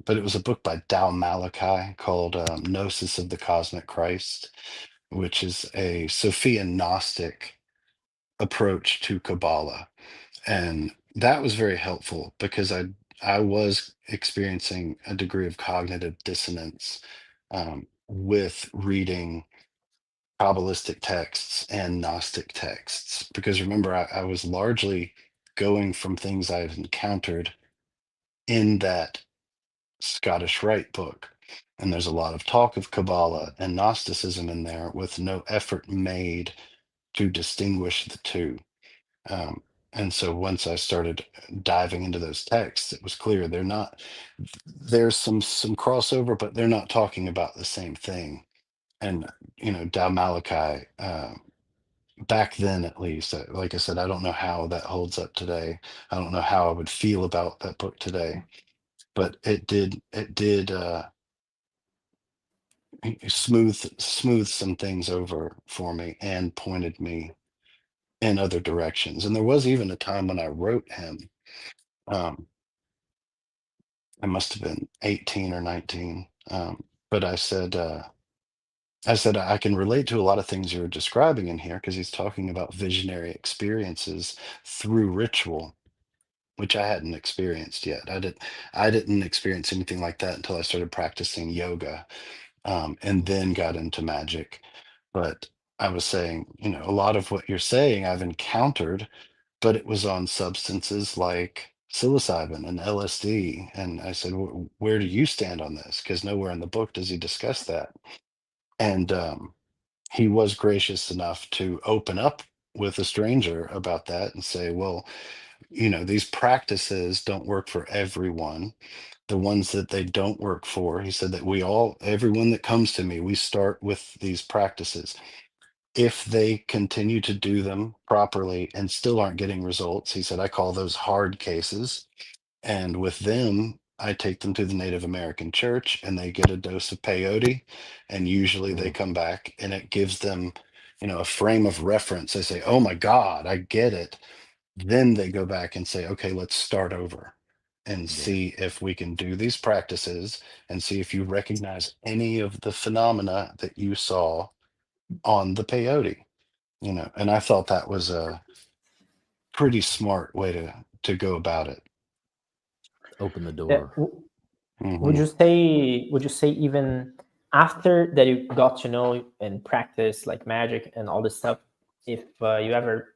But it was a book by Dao Malachi called Gnosis of the Cosmic Christ, which is a Sophian Gnostic approach to Kabbalah, and that was very helpful because I was experiencing a degree of cognitive dissonance with reading Kabbalistic texts and Gnostic texts, because remember, I was largely going from things I've encountered in that Scottish Rite book. And there's a lot of talk of Kabbalah and Gnosticism in there with no effort made to distinguish the two. Um, And so once I started diving into those texts, it was clear there's some crossover, but they're not talking about the same thing. And Dow Malachi, back then at least, like I said, I don't know how that holds up today. I don't know how I would feel about that book today, but it did smooth some things over for me and pointed me in other directions. And there was even a time when I wrote him. I must have been 18 or 19. But I said, I can relate to a lot of things you're describing in here, because he's talking about visionary experiences through ritual, which I hadn't experienced yet. I didn't experience anything like that until I started practicing yoga, and then got into magic. But I was saying, a lot of what you're saying I've encountered, but it was on substances like psilocybin and LSD. And I said, Where do you stand on this?" Because nowhere in the book does he discuss that. And he was gracious enough to open up with a stranger about that and say, well, these practices don't work for everyone. The ones that they don't work for, he said that everyone that comes to me, we start with these practices. If they continue to do them properly and still aren't getting results, he said, I call those hard cases. And with them, I take them to the Native American church and they get a dose of peyote. And usually they come back and it gives them, a frame of reference. They say, oh my God, I get it. Then they go back and say, okay, let's start over and see if we can do these practices and see if you recognize any of the phenomena that you saw on the peyote. And I thought that was a pretty smart way to go about it. Open the Yeah, door. would you say even after that you got to know and practice like magic and all this stuff, if you ever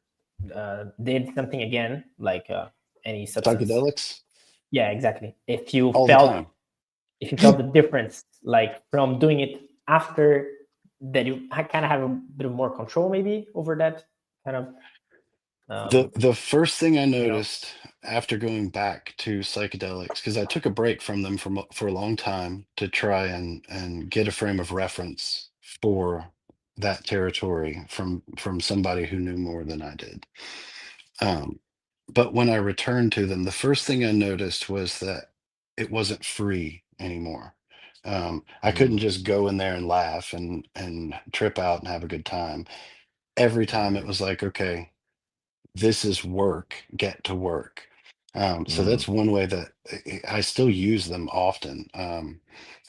did something again, like any substance? Psychedelics? Yeah, exactly. If you All the time. if you felt the difference, like from doing it after that, you kind of have a bit of more control maybe over that kind of. The first thing I noticed after going back to psychedelics, because I took a break from them for a long time to try and get a frame of reference for that territory from somebody who knew more than I did. But when I returned to them, the first thing I noticed was that it wasn't free anymore. I couldn't just go in there and laugh and trip out and have a good time. Every time it was like, okay, this is work, get to work. So that's one way that I still use them often,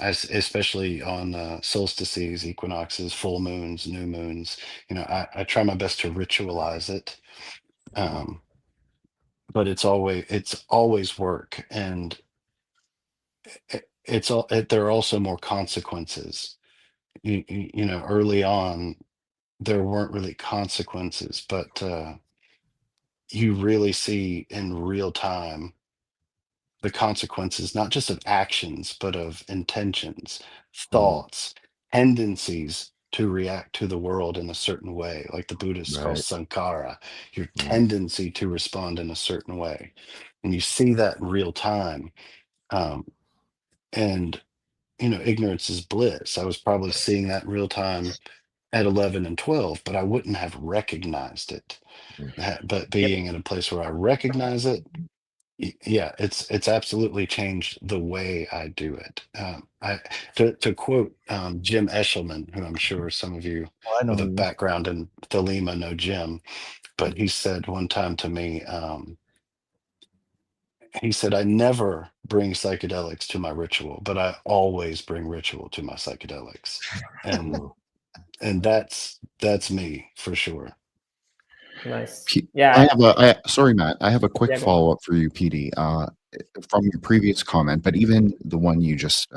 especially on solstices, equinoxes, full moons, new moons. I try my best to ritualize it, but it's always work, and there are also more consequences. Early on there weren't really consequences, but you really see in real time the consequences, not just of actions, but of intentions, thoughts, tendencies to react to the world in a certain way, like the Buddhists call Right. sankhara, your tendency to respond in a certain way. And you see that in real time. And, ignorance is bliss. I was probably seeing that in real time at 11 and 12, but I wouldn't have recognized it. But being in a place where I recognize it, yeah, it's absolutely changed the way I do it. To quote Jim Eshelman, who I'm sure some of you I know with a who he is. background in Thelema know Jim, but he said one time to me, he said, I never bring psychedelics to my ritual, but I always bring ritual to my psychedelics. And that's me for sure. Nice. P- Yeah. Sorry, Matt. I have a quick Yeah, go. follow up for you, PD, from your previous comment, but even the one you just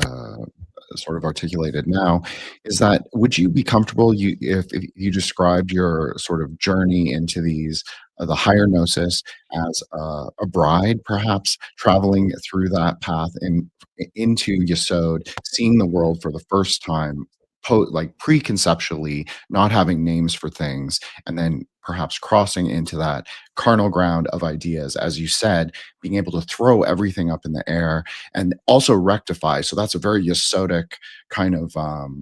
sort of articulated now, is that would you be comfortable if you described your sort of journey into these the higher gnosis as a bride, perhaps traveling through that path and into Yesod, seeing the world for the first time like preconceptually not having names for things, and then perhaps crossing into that carnal ground of ideas, as you said, being able to throw everything up in the air and also rectify. So that's a very Yesodic kind of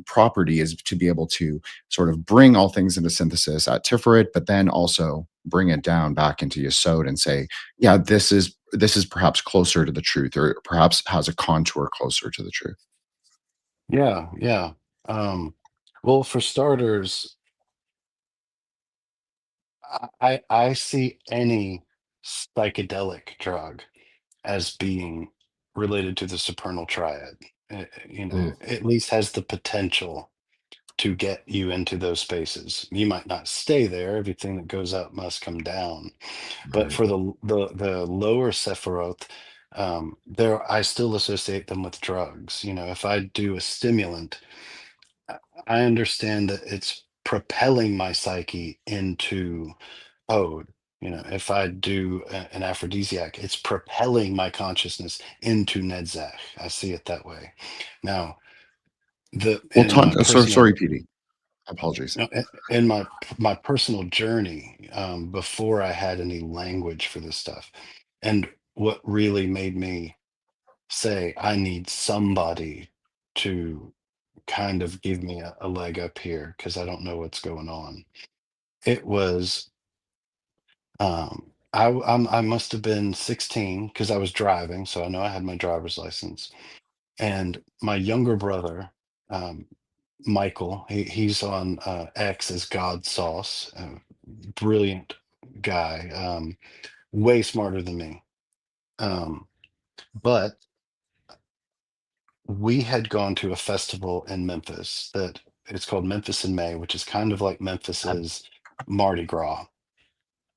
property, is to be able to sort of bring all things into synthesis at Tiferet, but then also bring it down back into Yesod and say, yeah, this is perhaps closer to the truth, or perhaps has a contour closer to the truth. Yeah, yeah. Well, for starters, I see any psychedelic drug as being related to the supernal triad. At least has the potential to get you into those spaces. You might not stay there. Everything that goes up must come down. But Right. for the lower Sephiroth, there I still associate them with drugs. If I do a stimulant, I understand that it's propelling my psyche into code. If I do an aphrodisiac, it's propelling my consciousness into Nedzach. I see it that way. Now, Well, in my sorry, personal PD. Apologies. no, in my personal journey, before I had any language for this stuff, and what really made me say I need somebody to kind of give me a leg up here because I don't know what's going on. It was I must have been 16 because I was driving, so I know I had my driver's license. And my younger brother, um, Michael, he's on X as God Sauce, brilliant guy, way smarter than me. But we had gone to a festival in Memphis that it's called Memphis in May, which is kind of like I've, Memphis's Mardi Gras.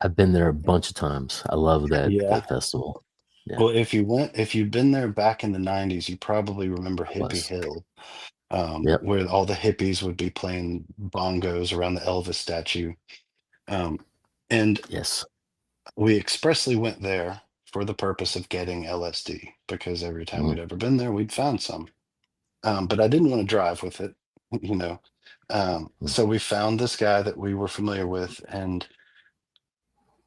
I've been there a bunch of times. I love Yeah. that festival. Yeah, Well, if you've been there back in the 90s, you probably remember I Hippie was. Hill, Yep. where all the hippies would be playing bongos around the Elvis statue. Um, and Yes. we expressly went there for the purpose of getting LSD because every time Mm, we'd ever been there, we'd found some. But I didn't want to drive with it, you know. mm, So we found this guy that we were familiar with, and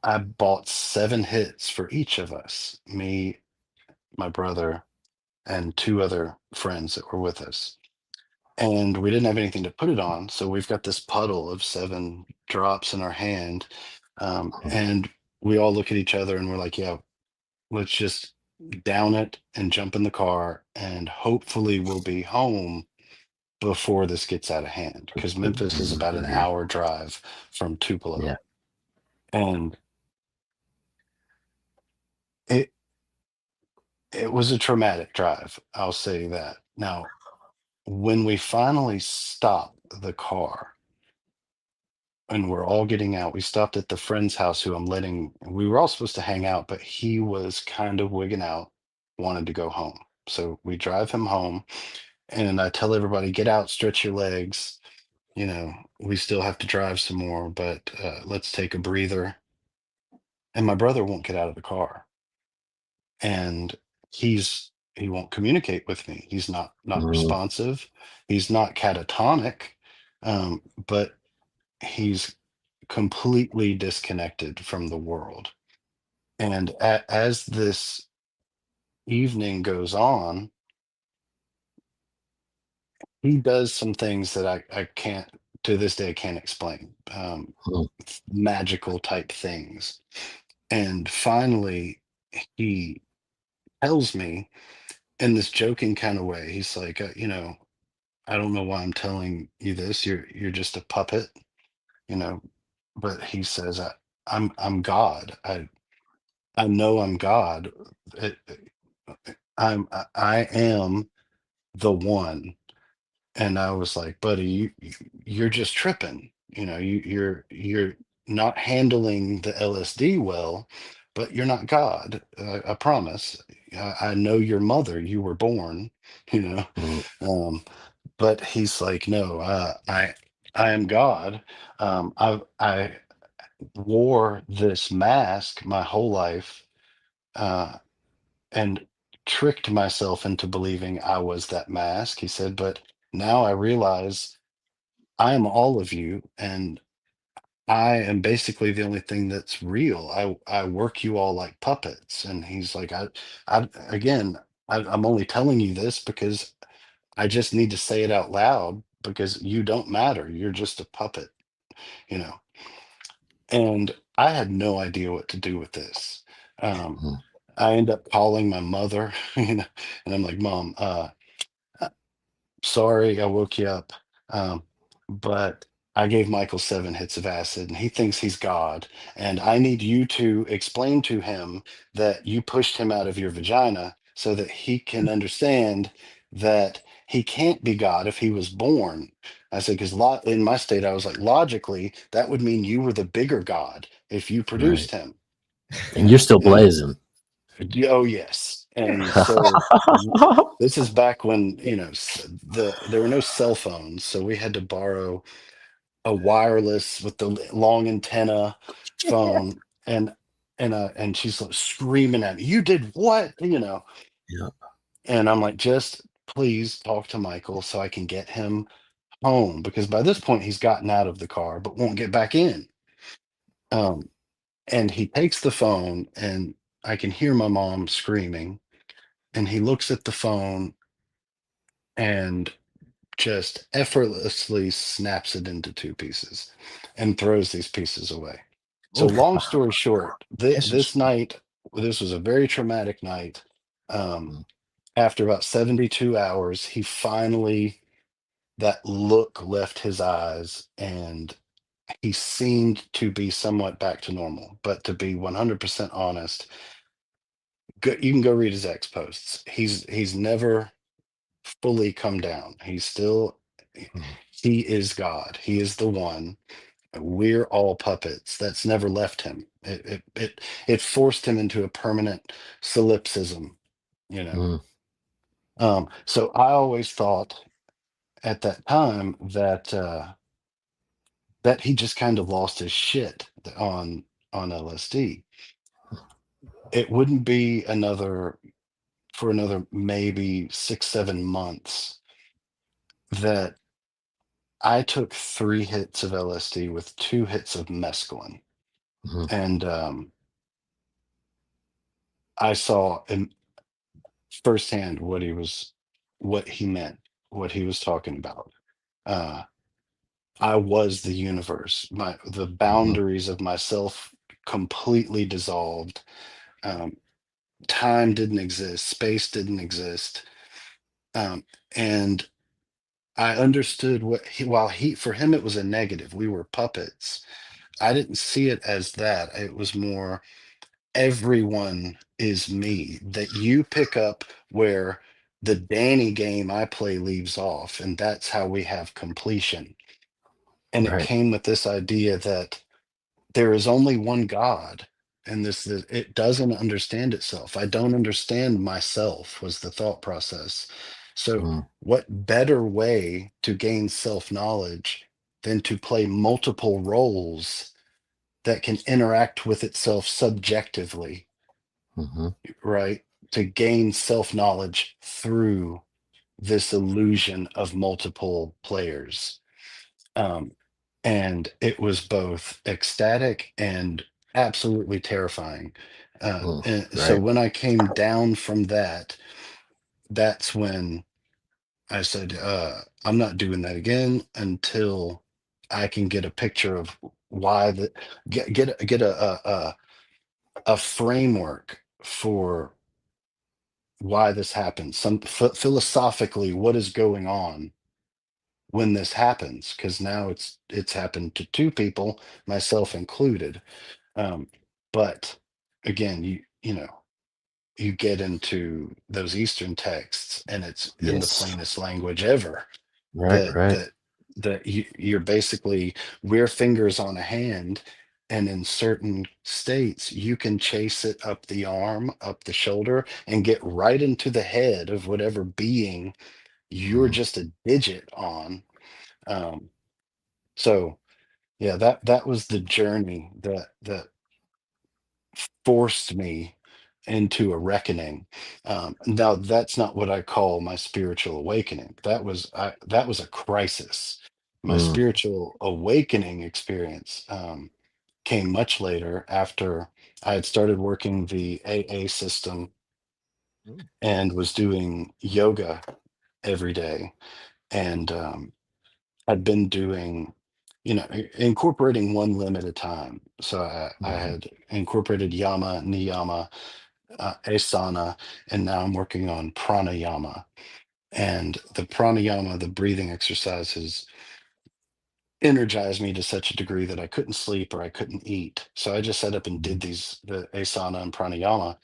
I bought 7 hits for each of us, me, my brother, and 2 other friends that were with us. And we didn't have anything to put it on, so we've got this puddle of 7 drops in our hand, mm, and we all look at each other and we're like, "Yeah, let's just down it and jump in the car, and hopefully we'll be home before this gets out of hand." Because Memphis is about an agreed. hour drive from Yeah. Tupelo, and it it was a traumatic drive. I'll say that. Now, when we finally stopped the car and we're all getting out. We stopped at the friend's house who we were all supposed to hang out, but he was kind of wigging out, wanted to go home. So we drive him home, and I tell everybody, get out, stretch your legs. We still have to drive some more, but let's take a breather. And my brother won't get out of the car. And he won't communicate with me. He's not Mm, responsive. He's not catatonic, but he's completely disconnected from the world. And as this evening goes on, he does some things that I can't, to this day, can't explain. mm, Magical type things. And finally, he tells me in this joking kind of way, he's like, I don't know why I'm telling you this. You're just a puppet, you know. But he says, I'm God. I know I'm God. It, I am the one. And I was like, buddy, you're just tripping. You're not handling the LSD well, but you're not God. I promise. I know your mother. You were born. You know. mm, Um, but he's like, no, I am God. I wore this mask my whole life. And tricked myself into believing I was that mask. He said, but now I realize I am all of you, and I am basically the only thing that's real. I work you all like puppets. And he's like, I'm only telling you this because I just need to say it out loud, because you don't matter. You're just a puppet, you know. And I had no idea what to do with this. Um, Mm. I end up calling my mother, you know, and I'm like, Mom, sorry I woke you up. But I gave Michael 7 hits of acid and he thinks he's God. And I need you to explain to him that you pushed him out of your vagina so that he can understand that he can't be God if he was born. I said, because in my state, I was like, logically, that would mean you were the bigger God if you produced Right. him. And you're still And blazing. oh, yes. And so this is back when, you know, there were no cell phones, so we had to borrow a wireless with the long antenna phone. And she's like screaming at me, "You did what?" You know. Yeah. And I'm like, just please talk to Michael so I can get him home, because by this point he's gotten out of the car but won't get back in. Um, and he takes the phone, and I can hear my mom screaming, and he looks at the phone and just effortlessly snaps it into 2 pieces and throws these pieces away. So, Oof. long story short, This is this night, this was a very traumatic night. Um, Mm. After about 72 hours, he finally, that look left his eyes, and he seemed to be somewhat back to normal. But to be 100% honest, you can go read his ex posts. He's never fully come down. He's still, Mm. he is God. He is the one. We're all puppets. That's never left him. It forced him into a permanent solipsism, you know. Mm. So I always thought at that time that he just kind of lost his shit on LSD. It wouldn't be for another maybe 6, 7 months that I took 3 hits of LSD with 2 hits of mescaline. Mm. And I saw firsthand what he meant, what he was talking about. Uh, I was the universe. The Mhm. boundaries of myself completely dissolved. Um, Time didn't exist. Space didn't exist. And I understood while for him, it was a negative. We were puppets. I didn't see it as that. It was more, everyone is me, that you pick up where the Danny game I play leaves off, and that's how we have completion. And it Right. came with this idea that there is only one God, and it doesn't understand itself. I don't understand myself, was the thought process. So Mm. what better way to gain self-knowledge than to play multiple roles that can interact with itself subjectively, Mhm. right? To gain self knowledge through this illusion of multiple players. Um, and it was both ecstatic and absolutely terrifying. Mm. And so Right. when I came down from that, that's when I said, I'm not doing that again until I can get a picture of why the get a framework for why this happens, some philosophically, what is going on when this happens, because now it's happened to 2 people, myself included. um but again, you know, you get into those Eastern texts, and it's in the Yes. plainest language ever, Right. that Right. you're basically, we're fingers on a hand, and in certain states you can chase it up the arm, up the shoulder, and get right into the head of whatever being you're Mm. just a digit on. Um so yeah, that was the journey that forced me into a reckoning. Now that's not what I call my spiritual awakening. That was a crisis. My Mm. spiritual awakening experience came much later, after I had started working the AA system and was doing yoga every day, and I'd been doing, incorporating one limb at a time. So I had incorporated yama, niyama, asana, and now I'm working on pranayama. And the pranayama, the breathing exercises, energized me to such a degree that I couldn't sleep or I couldn't eat. So I just sat up and did the asana and pranayama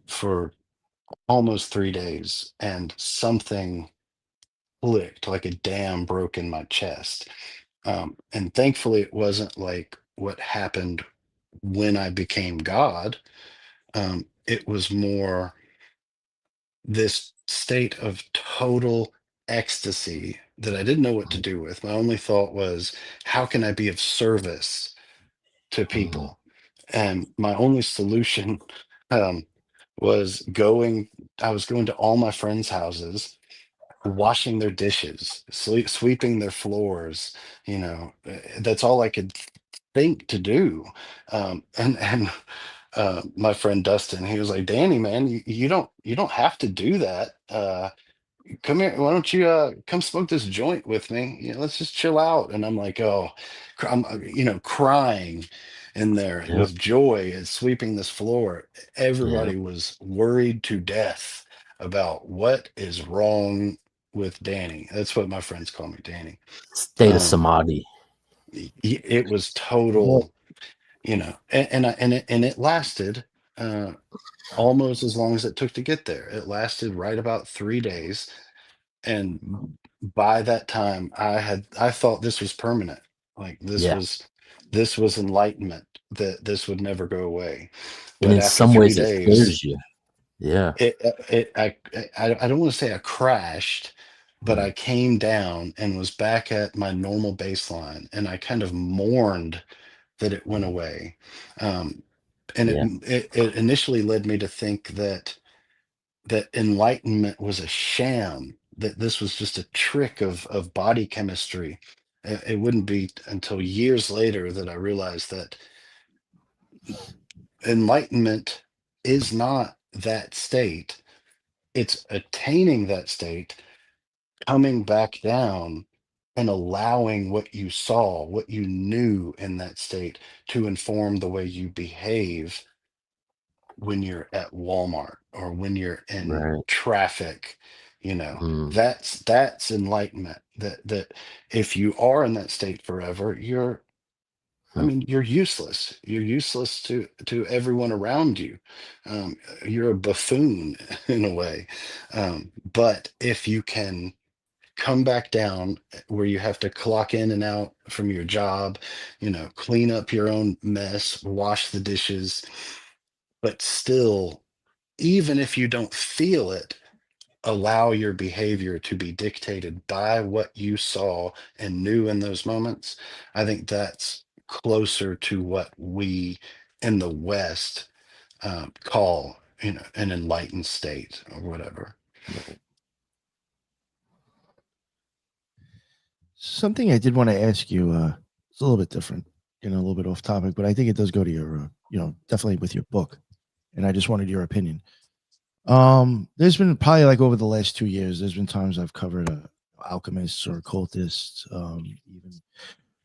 for almost 3 days, and something clicked, like a dam broke in my chest. And thankfully, it wasn't like what happened when I became God. It was more this state of total ecstasy that I didn't know what to do with. My only thought was, how can I be of service to Mhm. people? And my only solution um, was I was going to all my friends' houses, washing their dishes, sweeping their floors. That's all I could think to do. And my friend Dustin, he was like, Danny, man, you don't have to do that. Come here, why don't you come smoke this joint with me? Let's just chill out. And I'm like, oh, I'm crying in there Yep. with joy at sweeping this floor. Yeah. Everybody was worried to death about what is wrong with Danny. That's what my friends call me, Danny. State of um samadhi. it was Well, total, and it lasted uh almost as long as it took to get there. It lasted right about 3 days, and by that time I thought this was permanent. Like, this Yeah. was this was enlightenment, that this would never go away. And But in after some three ways, it days clears you. Yeah. I don't want to say I crashed, but Mm. I came down and was back at my normal baseline, and I kind of mourned that it went away. um, and Yeah. it initially led me to think that enlightenment was a sham, that this was just a trick of body chemistry. It wouldn't be until years later that I realized that enlightenment is not that state. It's attaining that state, coming back down, and allowing what you saw, what you knew in that state, to inform the way you behave when you're at Walmart or when you're in Right. traffic. Mm. That's enlightenment. That if you are in that state forever, Hmm. you're useless. You're useless to everyone around you. You're a buffoon in a way. But if you can come back down, where you have to clock in and out from your job, clean up your own mess, wash the dishes, but still, even if you don't feel it, allow your behavior to be dictated by what you saw and knew in those moments. I think that's closer to what we in the West call, an enlightened state or whatever. Right. Something I did want to ask you, it's a little bit different, a little bit off topic, but I think it does go to your, definitely with your book. And I just wanted your opinion. There's been probably like over the last 2 years, there's been times I've covered alchemists or occultists, even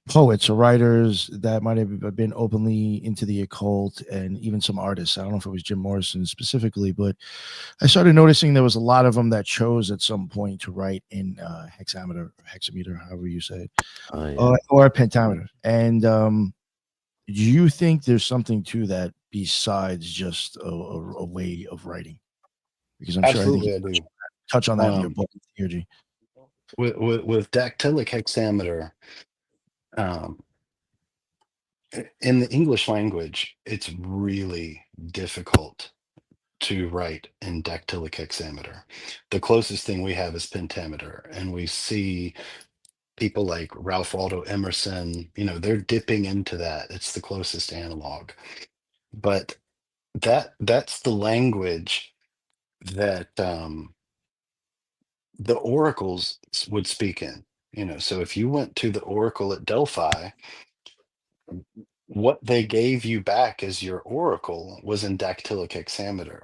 poets or writers that might have been openly into the occult, and even some artists. I don't know if it was Jim Morrison specifically, but I started noticing there was a lot of them that chose at some point to write in hexameter, however you say it, Oh, yeah. or pentameter. And do you think there's something to that besides just a way of writing? Because I'm sure I think you Absolutely, I do. touch on that in your Um, book, Theurgy. with dactylic hexameter, um, in the English language, it's really difficult to write in dactylic hexameter. The closest thing we have is pentameter, and we see people like Ralph Waldo Emerson, they're dipping into that. It's the closest analog. But that's the language that the oracles would speak in. So if you went to the oracle at Delphi, what they gave you back as your oracle was in dactylic hexameter,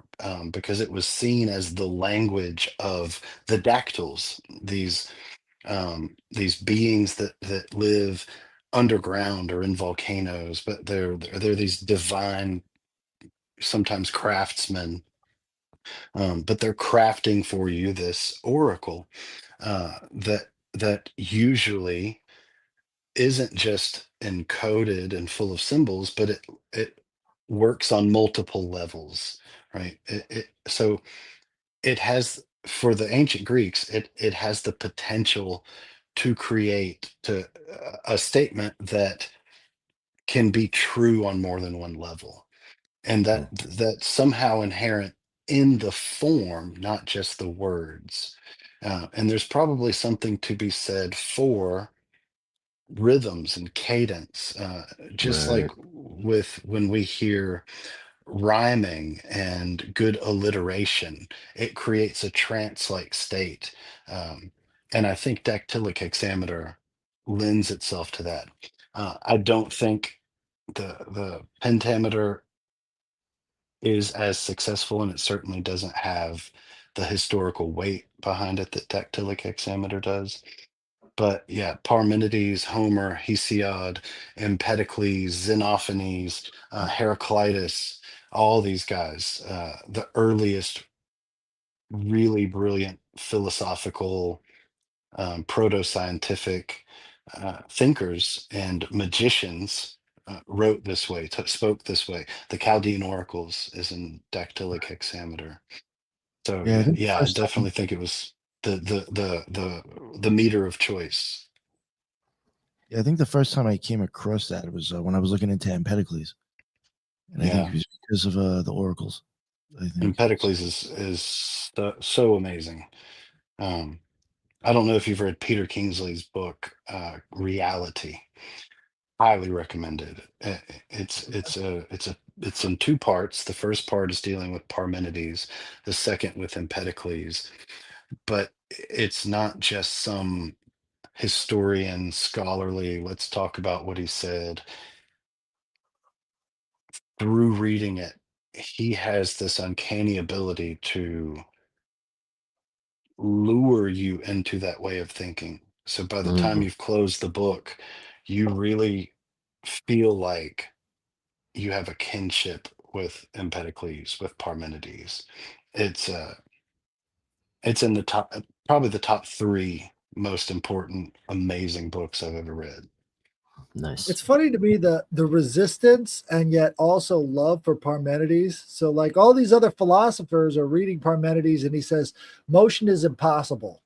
because it was seen as the language of the dactyls, these beings that live underground or in volcanoes, but they're these divine, sometimes craftsmen, but they're crafting for you this oracle, that usually isn't just encoded and full of symbols, but it works on multiple levels, right? So it has, for the ancient Greeks, it has the potential to create a statement that can be true on more than one level, and that's somehow inherent in the form, not just the words. And there's probably something to be said for rhythms and cadence, just Right. like with when we hear rhyming and good alliteration, it creates a trance-like state. Um, and I think dactylic hexameter lends itself to that. I don't think the pentameter is as successful, and it certainly doesn't have the historical weight behind it that dactylic hexameter does. But yeah, Parmenides, Homer, Hesiod, Empedocles, Xenophanes, Heraclitus, all these guys, the earliest really brilliant philosophical, proto-scientific thinkers and magicians wrote this way, spoke this way. The Chaldean oracles is in dactylic hexameter. So Yeah, I think the yeah, I first time, definitely think it was the meter of choice. yeah, I think the first time I came across that it was when I was looking into Empedocles, and I think Yeah. it was because of the oracles. I think. Empedocles is so amazing. Um, I don't know if you've read Peter Kingsley's book, Reality. Highly recommended. It's in two parts. The first part is dealing with Parmenides, the second with Empedocles. But it's not just some historian, scholarly, let's talk about what he said. Through reading it, he has this uncanny ability to lure you into that way of thinking. So by the time Mhm. you've closed the book, you really feel like you have a kinship with Empedocles, with Parmenides. It's it's in the top, probably the top three most important, amazing books I've ever read. Nice. It's funny to me the resistance and yet also love for Parmenides. So like all these other philosophers are reading Parmenides and he says motion is impossible.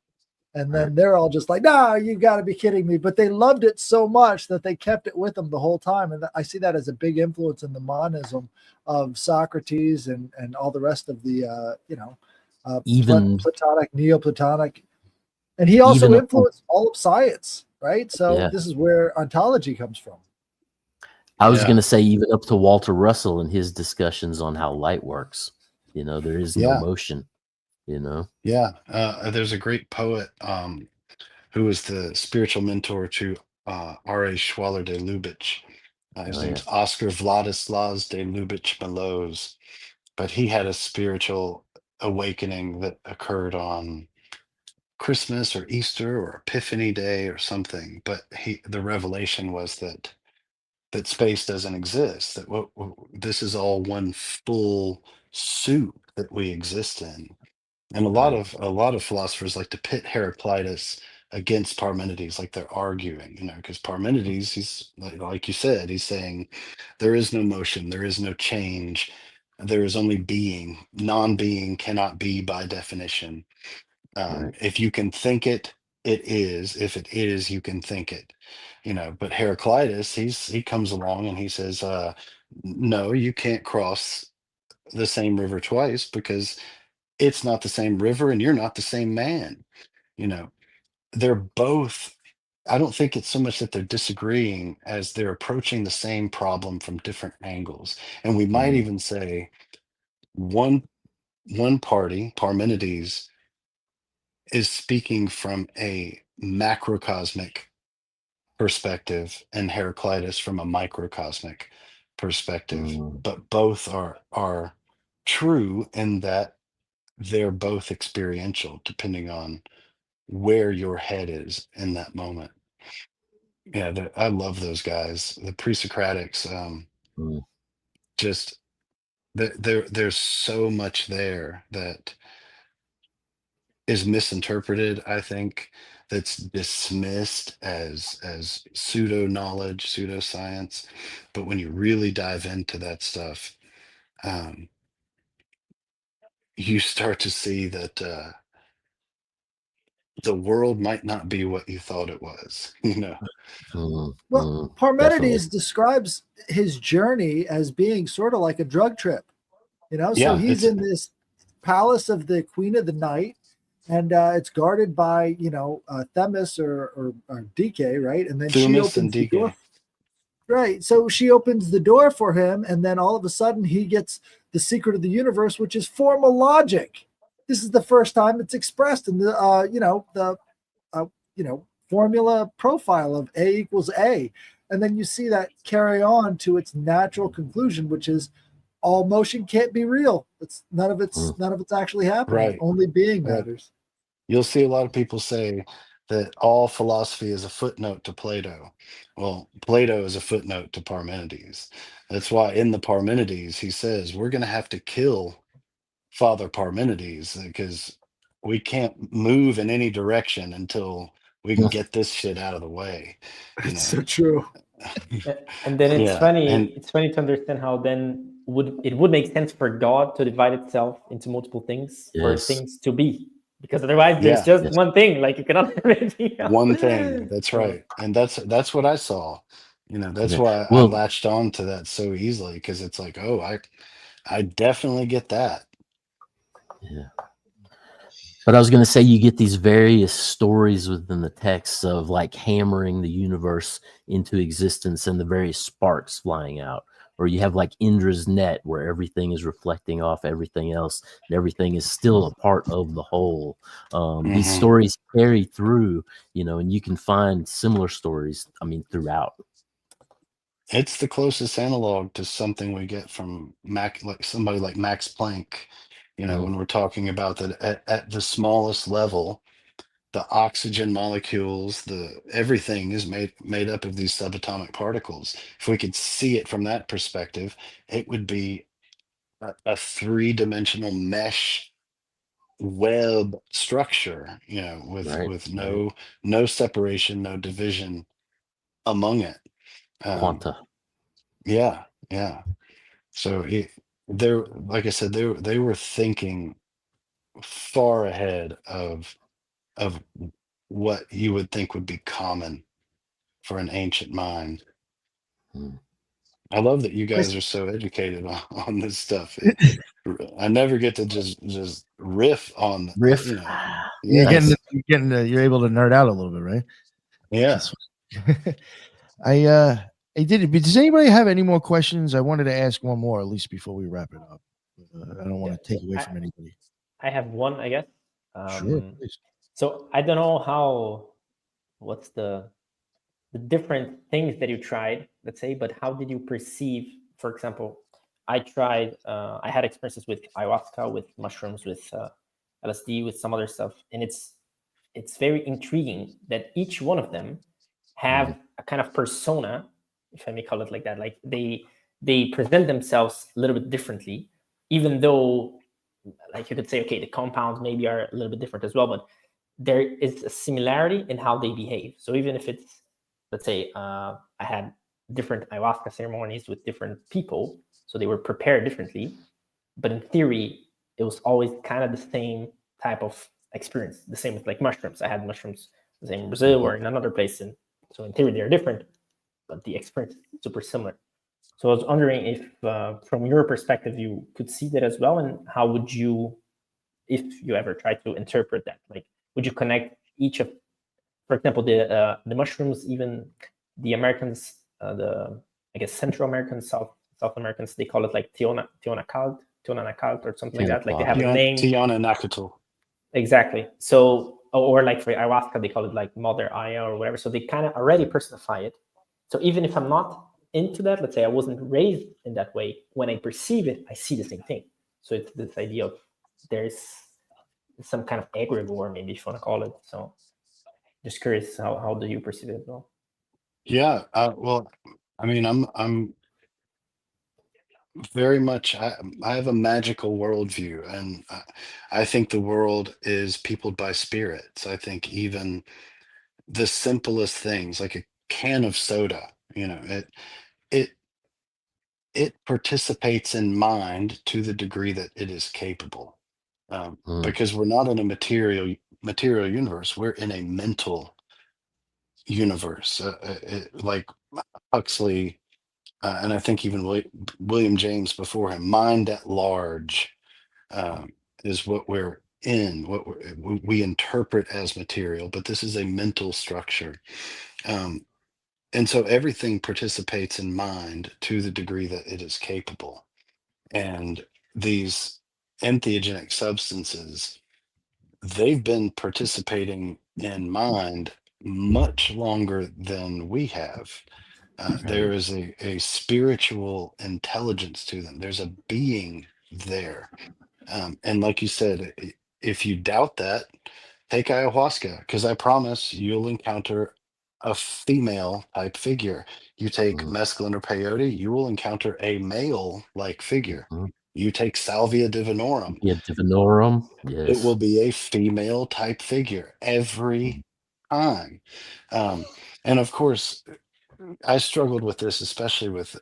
And Right. then they're all just like, "No, you got to be kidding me!" But they loved it so much that they kept it with them the whole time, and I see that as a big influence in the monism of Socrates and all the rest of the Even Platonic, Neoplatonic, and he also even up to, influenced all of science, right? So yeah, this is where ontology comes from. I was going Yeah, to say even up to Walter Russell and his discussions on how light works. There is no yeah, motion. You know. yeah. There's a great poet, who was the spiritual mentor to R.A. Schwaller de Lubitsch. His Oh yeah. name's Oscar Vladislaus de Lubitsch Meloz, but he had a spiritual awakening that occurred on Christmas or Easter or Epiphany Day or something. But the revelation was that space doesn't exist. That this is all one full soup that we exist in. And Right. a lot of philosophers like to pit Heraclitus against Parmenides, like they're arguing, because Parmenides, he's like you said, he's saying there is no motion, there is no change, there is only being. Non-being cannot be by definition. Right. If you can think it, it is. If it is, you can think it. But Heraclitus, he comes along and he says, no, you can't cross the same river twice because it's not the same river and you're not the same man. You know, they're both, I don't think it's so much that they're disagreeing as they're approaching the same problem from different angles. And we might Mhm. even say one party, Parmenides, is speaking from a macrocosmic perspective and Heraclitus from a microcosmic perspective, Mm. but both are true in that they're both experiential depending on where your head is in that moment. Yeah, I love those guys, the pre-Socratics. Mm. Just there's so much there that is misinterpreted, I think, that's dismissed as pseudo knowledge, pseudoscience. But when you really dive into that stuff, um, you start to see that the world might not be what you thought it was. Mm. Well, Mm. Definitely. Parmenides describes his journey as being sort of like a drug trip, So Yeah, he's in this palace of the Queen of the Night, and it's guarded by Themis or DK, right? And then she Thumis and opens the door. DK. Right. So she opens the door for him, and then all of a sudden he gets the secret of the universe, which is formal logic. This is the first time it's expressed in the formula profile of A equals A. And then you see that carry on to its natural conclusion, which is all motion can't be real. It's none of it's actually happening. Right. Only being Right. matters. You'll see a lot of people say that all philosophy is a footnote to Plato. Well, Plato is a footnote to Parmenides. That's why in the Parmenides, he says, we're going to have to kill Father Parmenides because we can't move in any direction until we can get this shit out of the way. It's so true. And then it's Yeah, funny. and- It's funny to understand how then it would make sense for God to divide itself into multiple things for Yes. things to be, because otherwise there's Yeah. just one thing. Like you cannot have anything else. One thing. That's right. And that's what I saw. That's Okay. why I Well- latched on to that so easily, because it's like, oh, I definitely get that. Yeah. But I was going to say, you get these various stories within the text of like hammering the universe into existence and the various sparks flying out. Or you have like Indra's net where everything is reflecting off everything else and everything is still a part of the whole. These Mhm. stories carry through, and you can find similar stories, throughout. It's the closest analog to something we get from somebody like Max Planck, when we're talking about that at the smallest level, the oxygen molecules, everything is made up of these subatomic particles. If we could see it from that perspective, it would be a three-dimensional mesh web structure, Right, with no separation, no division among it. Quanta. Yeah. So they're, like I said, they were thinking far ahead of what you would think would be common for an ancient mind. Hmm. I love that you guys are so educated on this stuff. I never get to just riff on Riff. Yeah. You're you're able to nerd out a little bit, right? Yeah. Does anybody have any more questions? I wanted to ask one more, at least before we wrap it up. I don't want to take away from anybody. I have one, I guess. Sure, please. So I don't know what's the different things that you tried, let's say, but how did you perceive, for example, I had experiences with ayahuasca, with mushrooms, with LSD, with some other stuff. And it's very intriguing that each one of them have a kind of persona, if I may call it like that. Like they present themselves a little bit differently, even though, like you could say, okay, the compounds maybe are a little bit different as well, but there is a similarity in how they behave. So even if it's, let's say, I had different ayahuasca ceremonies with different people, so they were prepared differently, but in theory, it was always kind of the same type of experience. The same with like mushrooms. I had mushrooms the same in Brazil or in another place, and so in theory they're different, but the experience is super similar. So I was wondering if, from your perspective, you could see that as well, and how would you, if you ever try to interpret that, like, would you connect each of, for example, the mushrooms, even the Americans, I guess Central Americans, South Americans, they call it like Tiona Calt or something like that. Like they have a name. Tiana Nakatu. Exactly. So or like for ayahuasca, they call it like Mother Aya or whatever. So they kind of already personify it. So even if I'm not into that, let's say I wasn't raised in that way, when I perceive it, I see the same thing. So it's this idea of there's some kind of egregore, maybe if you want to call it. So just curious, how do you perceive it as well? Yeah, well, I mean, I'm very much, I have a magical worldview, and I think the world is peopled by spirits. I think even the simplest things, like a can of soda, it it participates in mind to the degree that it is capable. Mm, Because we're not in a material universe, we're in a mental universe. Like Huxley, and I think even William James before him, mind at large, um, is what we're in, we interpret as material, but this is a mental structure. Um, and so everything participates in mind to the degree that it is capable. And these entheogenic substances, they've been participating in mind much longer than we have. There right. is a spiritual intelligence to them. There's a being there. And like you said, if you doubt that, take ayahuasca, because I promise you'll encounter a female type figure. You take Mm, mescaline or peyote, you will encounter a male like figure. mhm. You take salvia divinorum, Yeah, divinorum. it will Yes. be a female type figure every Mm, time. Um, and of course, I struggled with this, especially with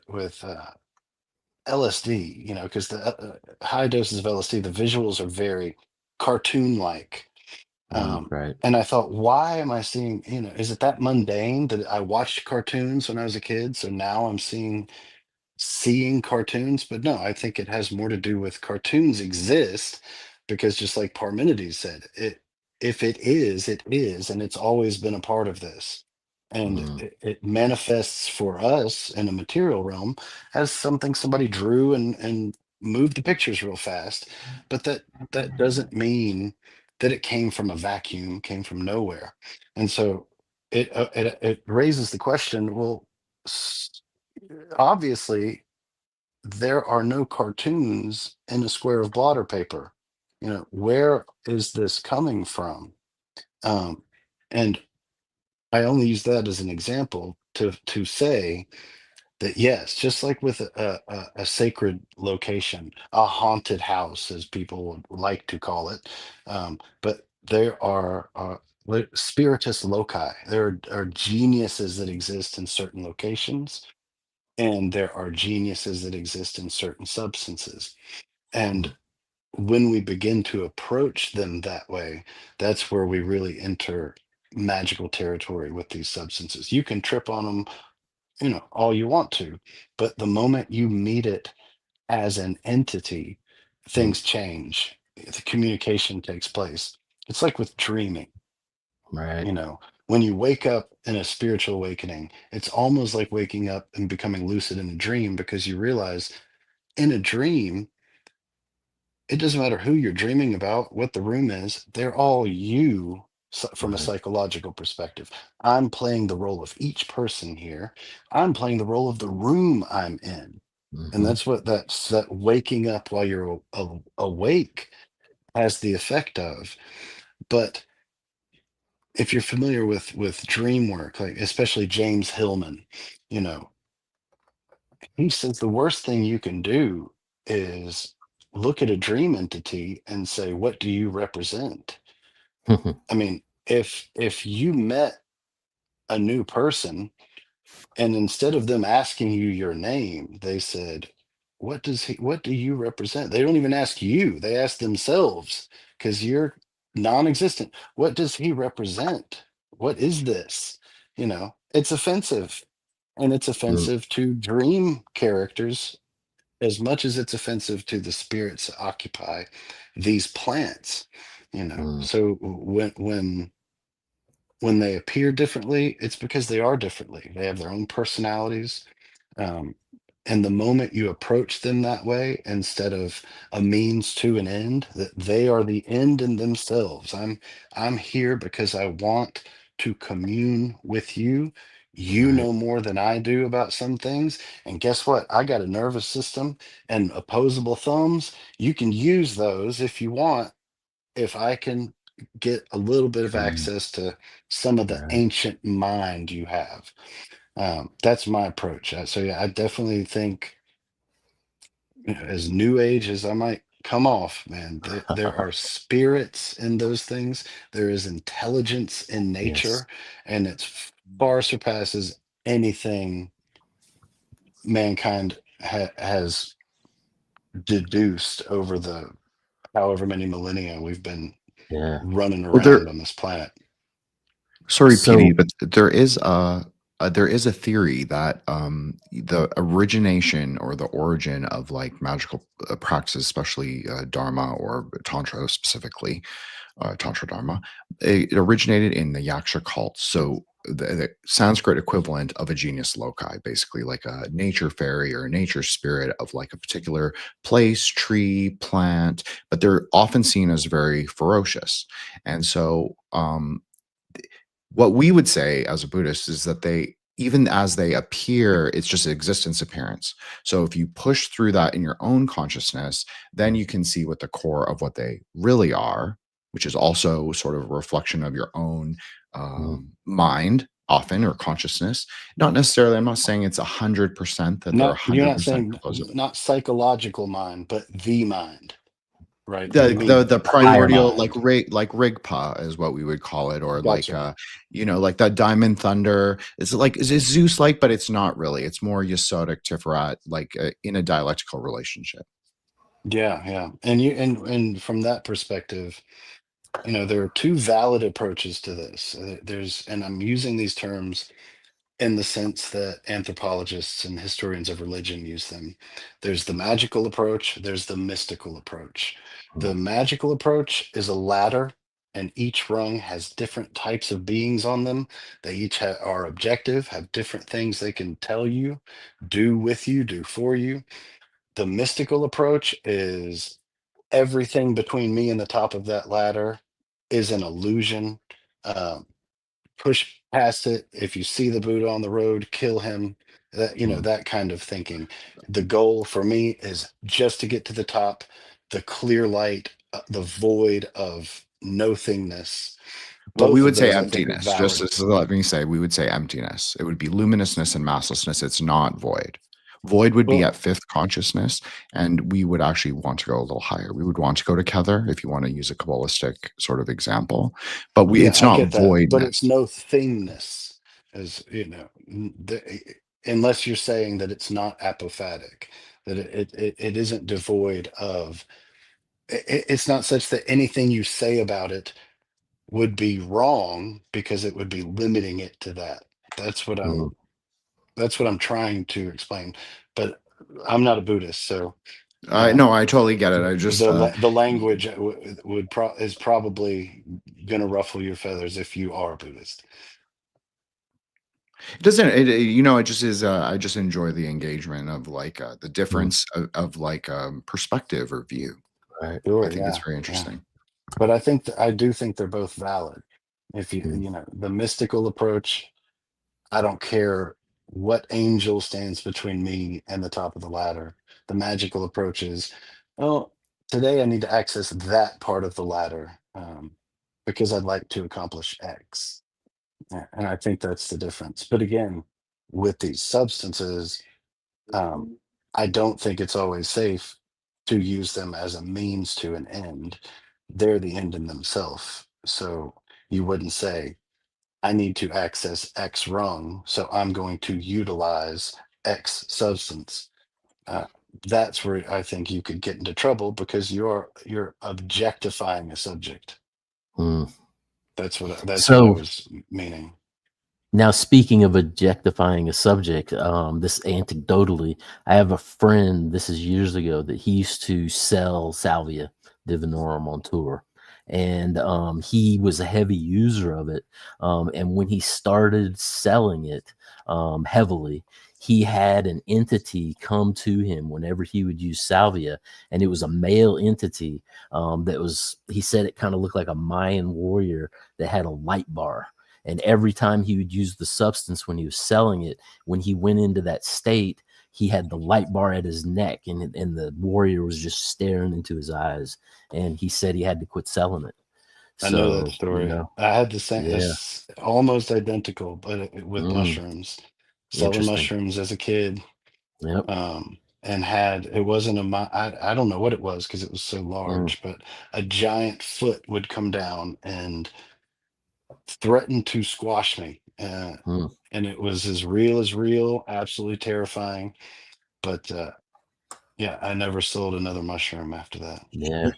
LSD, because the high doses of LSD, the visuals are very cartoon-like. right. And I thought, why am I seeing, is it that mundane that I watched cartoons when I was a kid? So now I'm seeing cartoons, but no, I think it has more to do with cartoons exist because just like Parmenides said, if it is, and it's always been a part of this. And Mm, it manifests for us in a material realm as something somebody drew and moved the pictures real fast. But that doesn't mean that it came from a vacuum, came from nowhere. And so it raises the question, well, obviously there are no cartoons in a square of blotter paper. Where is this coming from? um, and I only use that as an example to say that yes, just like with a sacred location, a haunted house as people would like to call it, but there are spiritus loci. There are geniuses that exist in certain locations, and there are geniuses that exist in certain substances. And mm, when we begin to approach them that way, that's where we really enter magical territory with these substances. You can trip on them, all you want to, but the moment you meet it as an entity, mm, things change. The communication takes place. It's like with dreaming, right. when you wake up in a spiritual awakening, it's almost like waking up and becoming lucid in a dream, because you realize in a dream, it doesn't matter who you're dreaming about, what the room is, they're all you, from a Right. psychological perspective. I'm playing the role of each person here. I'm playing the role of the room I'm in. And Hmm. that's what that waking up while you're awake has the effect of. But if you're familiar with dream work, like especially James Hillman, you know, he says the worst thing you can do is look at a dream entity and say, what do you represent? I mean, if you met a new person and instead of them asking you your name, they said, what do you represent? They don't even ask you, they ask themselves, because you're non-existent. What does he represent? What is this? It's offensive. And it's Mm, offensive to dream characters as much as it's offensive to the spirits that occupy these plants. mm, So when they appear differently, it's because they are differently. They have their own personalities. Um, And the moment you approach them that way, instead of a means to an end, that they are the end in themselves. I'm here because I want to commune with you. You Right. know more than I do about some things. And guess what? I got a nervous system and opposable thumbs. You can use those if you want, if I can get a little bit of Mm, access to some of the right. ancient mind you have. That's my approach. So yeah, I definitely think, as new age as I might come off, man, there are spirits in those things. There is intelligence in Yes. nature, and it's far surpasses anything mankind has deduced over the however many millennia we've been Yeah. running Well, there. around on this planet. Sorry, So PD, but there is a theory that the origination or the origin of like magical practices, especially Dharma or Tantra specifically, Tantra Dharma, it originated in the Yaksha cult. So the Sanskrit equivalent of a genius loci, basically like a nature fairy or a nature spirit of like a particular place, tree, plant, but they're often seen as very ferocious. And so what we would say as a Buddhist is that they, even as they appear, it's just an existence appearance. So if you push through that in your own consciousness, then you can see what the core of what they really are, which is also sort of a reflection of your own mm, mind, often, or consciousness. Not necessarily, I'm not saying it's 100% that they're Not, you're not 100% saying composed of not psychological mind, but the mind, right? You the mean the higher primordial, mind. like Rigpa is what we would call it, or like Gotcha. like that Diamond Thunder. It's like is Zeus like, but it's not really. It's more Yesodic Tiferet, like in a dialectical relationship. Yeah, yeah. And from that perspective, there are two valid approaches to this. There's, and I'm using these terms in the sense that anthropologists and historians of religion use them. There's the magical approach, there's the mystical approach. The mm, magical approach is a ladder, and each rung has different types of beings on them. They each are objective, have different things they can tell you, do with you, do for you. The mystical approach is everything between me and the top of that ladder is an illusion. Um, Push past it. If you see the Buddha on the road, kill him. mm. That kind of thinking. The goal for me is just to get to the top, the clear light, the void of nothingness. Well, we Both of would say those I think are emptiness. Just valid. as let me say, we would say emptiness. It would be luminousness and masslessness. It's not void. Void would be Well, at fifth consciousness, and we would actually want to go a little higher. We would want to go to Kether if you want to use a Kabbalistic sort of example, but yeah, it's I not get that, but voidness. it's no thingness, as unless you're saying that it's not apophatic, that it isn't devoid of. It's not such that anything you say about it would be wrong because it would be limiting it to that. That's what Mm. I'm that's what I'm trying to explain. But I'm not a Buddhist, so uh, No, I totally get it. I just the language is probably gonna ruffle your feathers if you are a Buddhist. it doesn't. It just is. I just enjoy the engagement of like the Mm. difference of like perspective or view. Right. I Sure, think it's yeah, very yeah. interesting. But I do think they're both valid. If Mm. the mystical approach, I don't care what angel stands between me and the top of the ladder. The magical approach is, oh, today I need to access that part of the ladder, because I'd like to accomplish X. And I think that's the difference. But again, with these substances, um, I don't think it's always safe to use them as a means to an end. They're the end in themselves. So you wouldn't say, I need to access X rung, so I'm going to utilize X substance. Uh, that's where I think you could get into trouble because you're objectifying a subject. Mm. That's what I So was meaning. now, speaking of objectifying a subject, this anecdotally, I have a friend, this is years ago, that he used to sell salvia divinorum on tour. And he was a heavy user of it. And when he started selling it heavily, he had an entity come to him whenever he would use salvia, and it was a male entity that was, he said it kind of looked like a Mayan warrior that had a light bar. And every time he would use the substance when he was selling it, when he went into that state, he had the light bar at his neck, and the warrior was just staring into his eyes. And he said he had to quit selling it. I know that story. I had the same, it's almost identical, but with mushrooms. Selling mushrooms as a kid. Yep. And it wasn't I don't know what it was because it was so large, but a giant foot would come down and threaten to squash me. And it was as real, absolutely terrifying. But yeah, I never sold another mushroom after that. Yeah.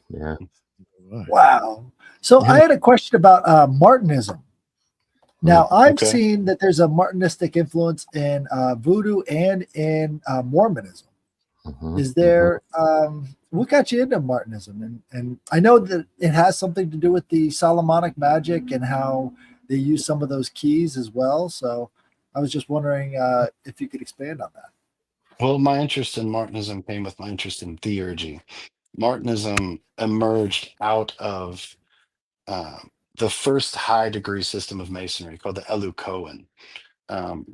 Wow. So I had a question about Martinism. Now, I've seen that there's a Martinistic influence in voodoo and in Mormonism. Is there, what got you into Martinism? And I know that it has something to do with the Solomonic magic and how they use some of those keys as well. So I was just wondering if you could expand on that. Well, my interest in Martinism came with my interest in theurgy. Martinism emerged out of the first high degree system of masonry called the Elucoan,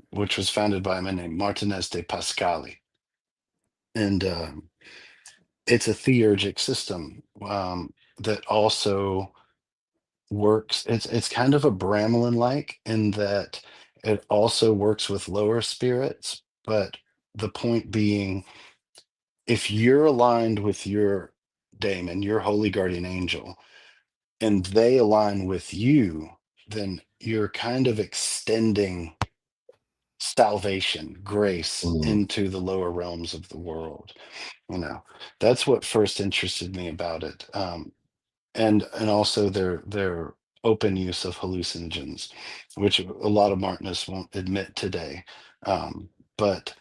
which was founded by a man named Martinez de Pascali. And it's a theurgic system that also works. It's kind of a Bramlin-like in that it also works with lower spirits, but the point being, if you're aligned with your daemon, your holy guardian angel, and they align with you, then you're kind of extending salvation, grace into the lower realms of the world. That's what first interested me about it. And also their open use of hallucinogens, which a lot of Martinists won't admit today. But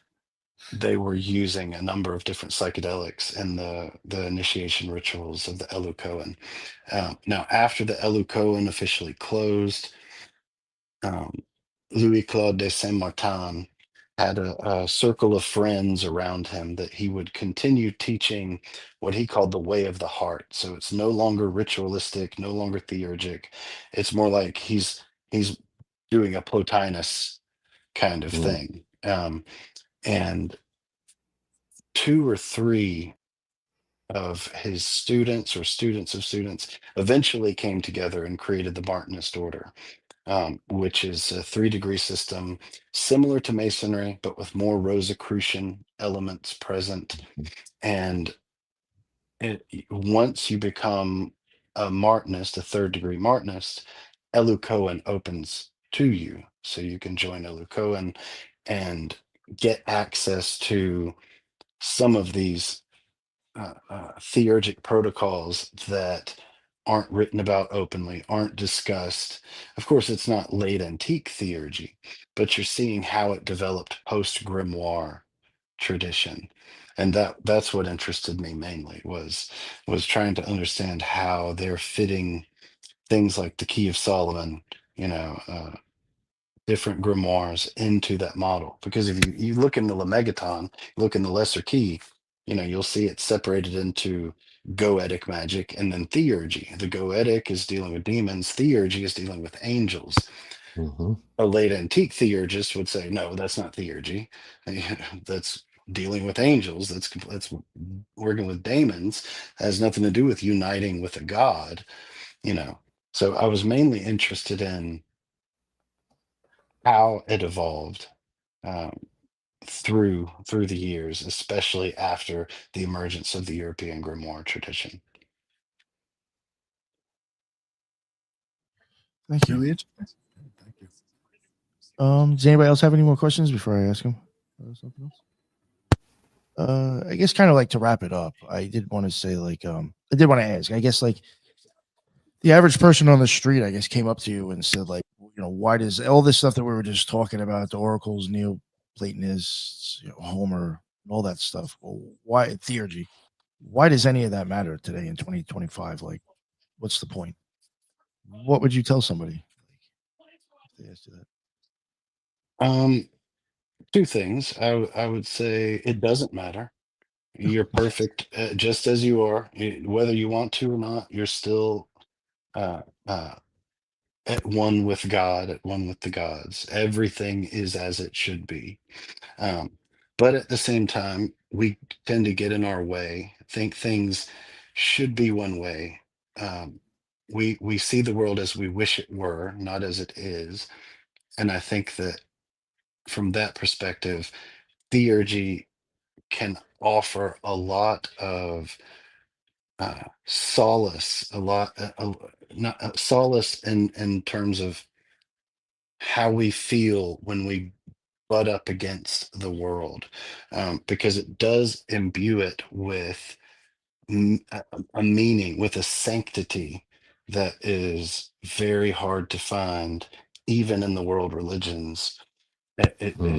they were using a number of different psychedelics in the initiation rituals of the Elucoan. Now, after the Elucoan officially closed, Louis Claude de Saint Martin had a circle of friends around him that he would continue teaching what he called the way of the heart. So it's no longer ritualistic, no longer theurgic. It's more like he's doing a Plotinus kind of thing. And 2 or 3 of his students or students of students eventually came together and created the Martinist order, which is a 3-degree system similar to Masonry, but with more Rosicrucian elements present. And once you become a Martinist, a 3rd-degree Martinist, Elucoan opens to you. So you can join Elucoan and get access to some of these theurgic protocols that aren't written about openly, aren't discussed. Of course, it's not late antique theurgy, but you're seeing how it developed post grimoire tradition. And that's what interested me mainly was trying to understand how they're fitting things like the Key of Solomon, different grimoires into that model. Because if you look in the Lemegeton, look in the Lesser Key, you'll see it separated into goetic magic and then theurgy. The goetic is dealing with demons, theurgy is dealing with angels. A late antique theurgist would say, no, that's not theurgy. That's dealing with angels. That's working with demons. It has nothing to do with uniting with a god. So I was mainly interested in how it evolved through the years, especially after the emergence of the European grimoire tradition. Thank you. Really interesting. Thank you. Does anybody else have any more questions before I ask him something else? I guess kind of like to wrap it up. I did want to say I did want to ask. I guess like the average person on the street, I guess, came up to you and said why does all this stuff that we were just talking about, the oracles, Neoplatonists, Homer, and all that stuff? Well, why theurgy? Why does any of that matter today in 2025? Like, what's the point? What would you tell somebody if they asked you that? Two things. I would say it doesn't matter. You're perfect just as you are. Whether you want to or not, you're still uh, uh, at one with God, at one with the gods. Everything is as it should be. Um, but at the same time, we tend to get in our way, think things should be one way. Um, we see the world as we wish it were, not as it is. And I think that from that perspective, theurgy can offer a lot of solace, not solace in terms of how we feel when we butt up against the world, because it does imbue it with a meaning, with a sanctity that is very hard to find, even in the world religions. Mm,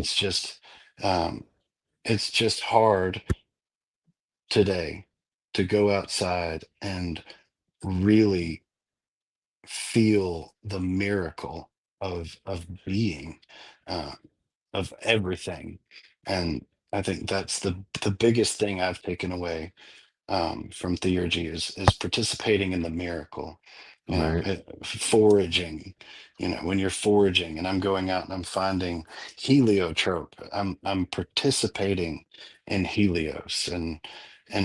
Um, it's just hard today to go outside and really feel the miracle of being, uh, of everything. And I think that's the biggest thing I've taken away from theurgy is participating in the miracle. right. Foraging. When you're foraging and I'm going out and I'm finding heliotrope, I'm participating in Helios, and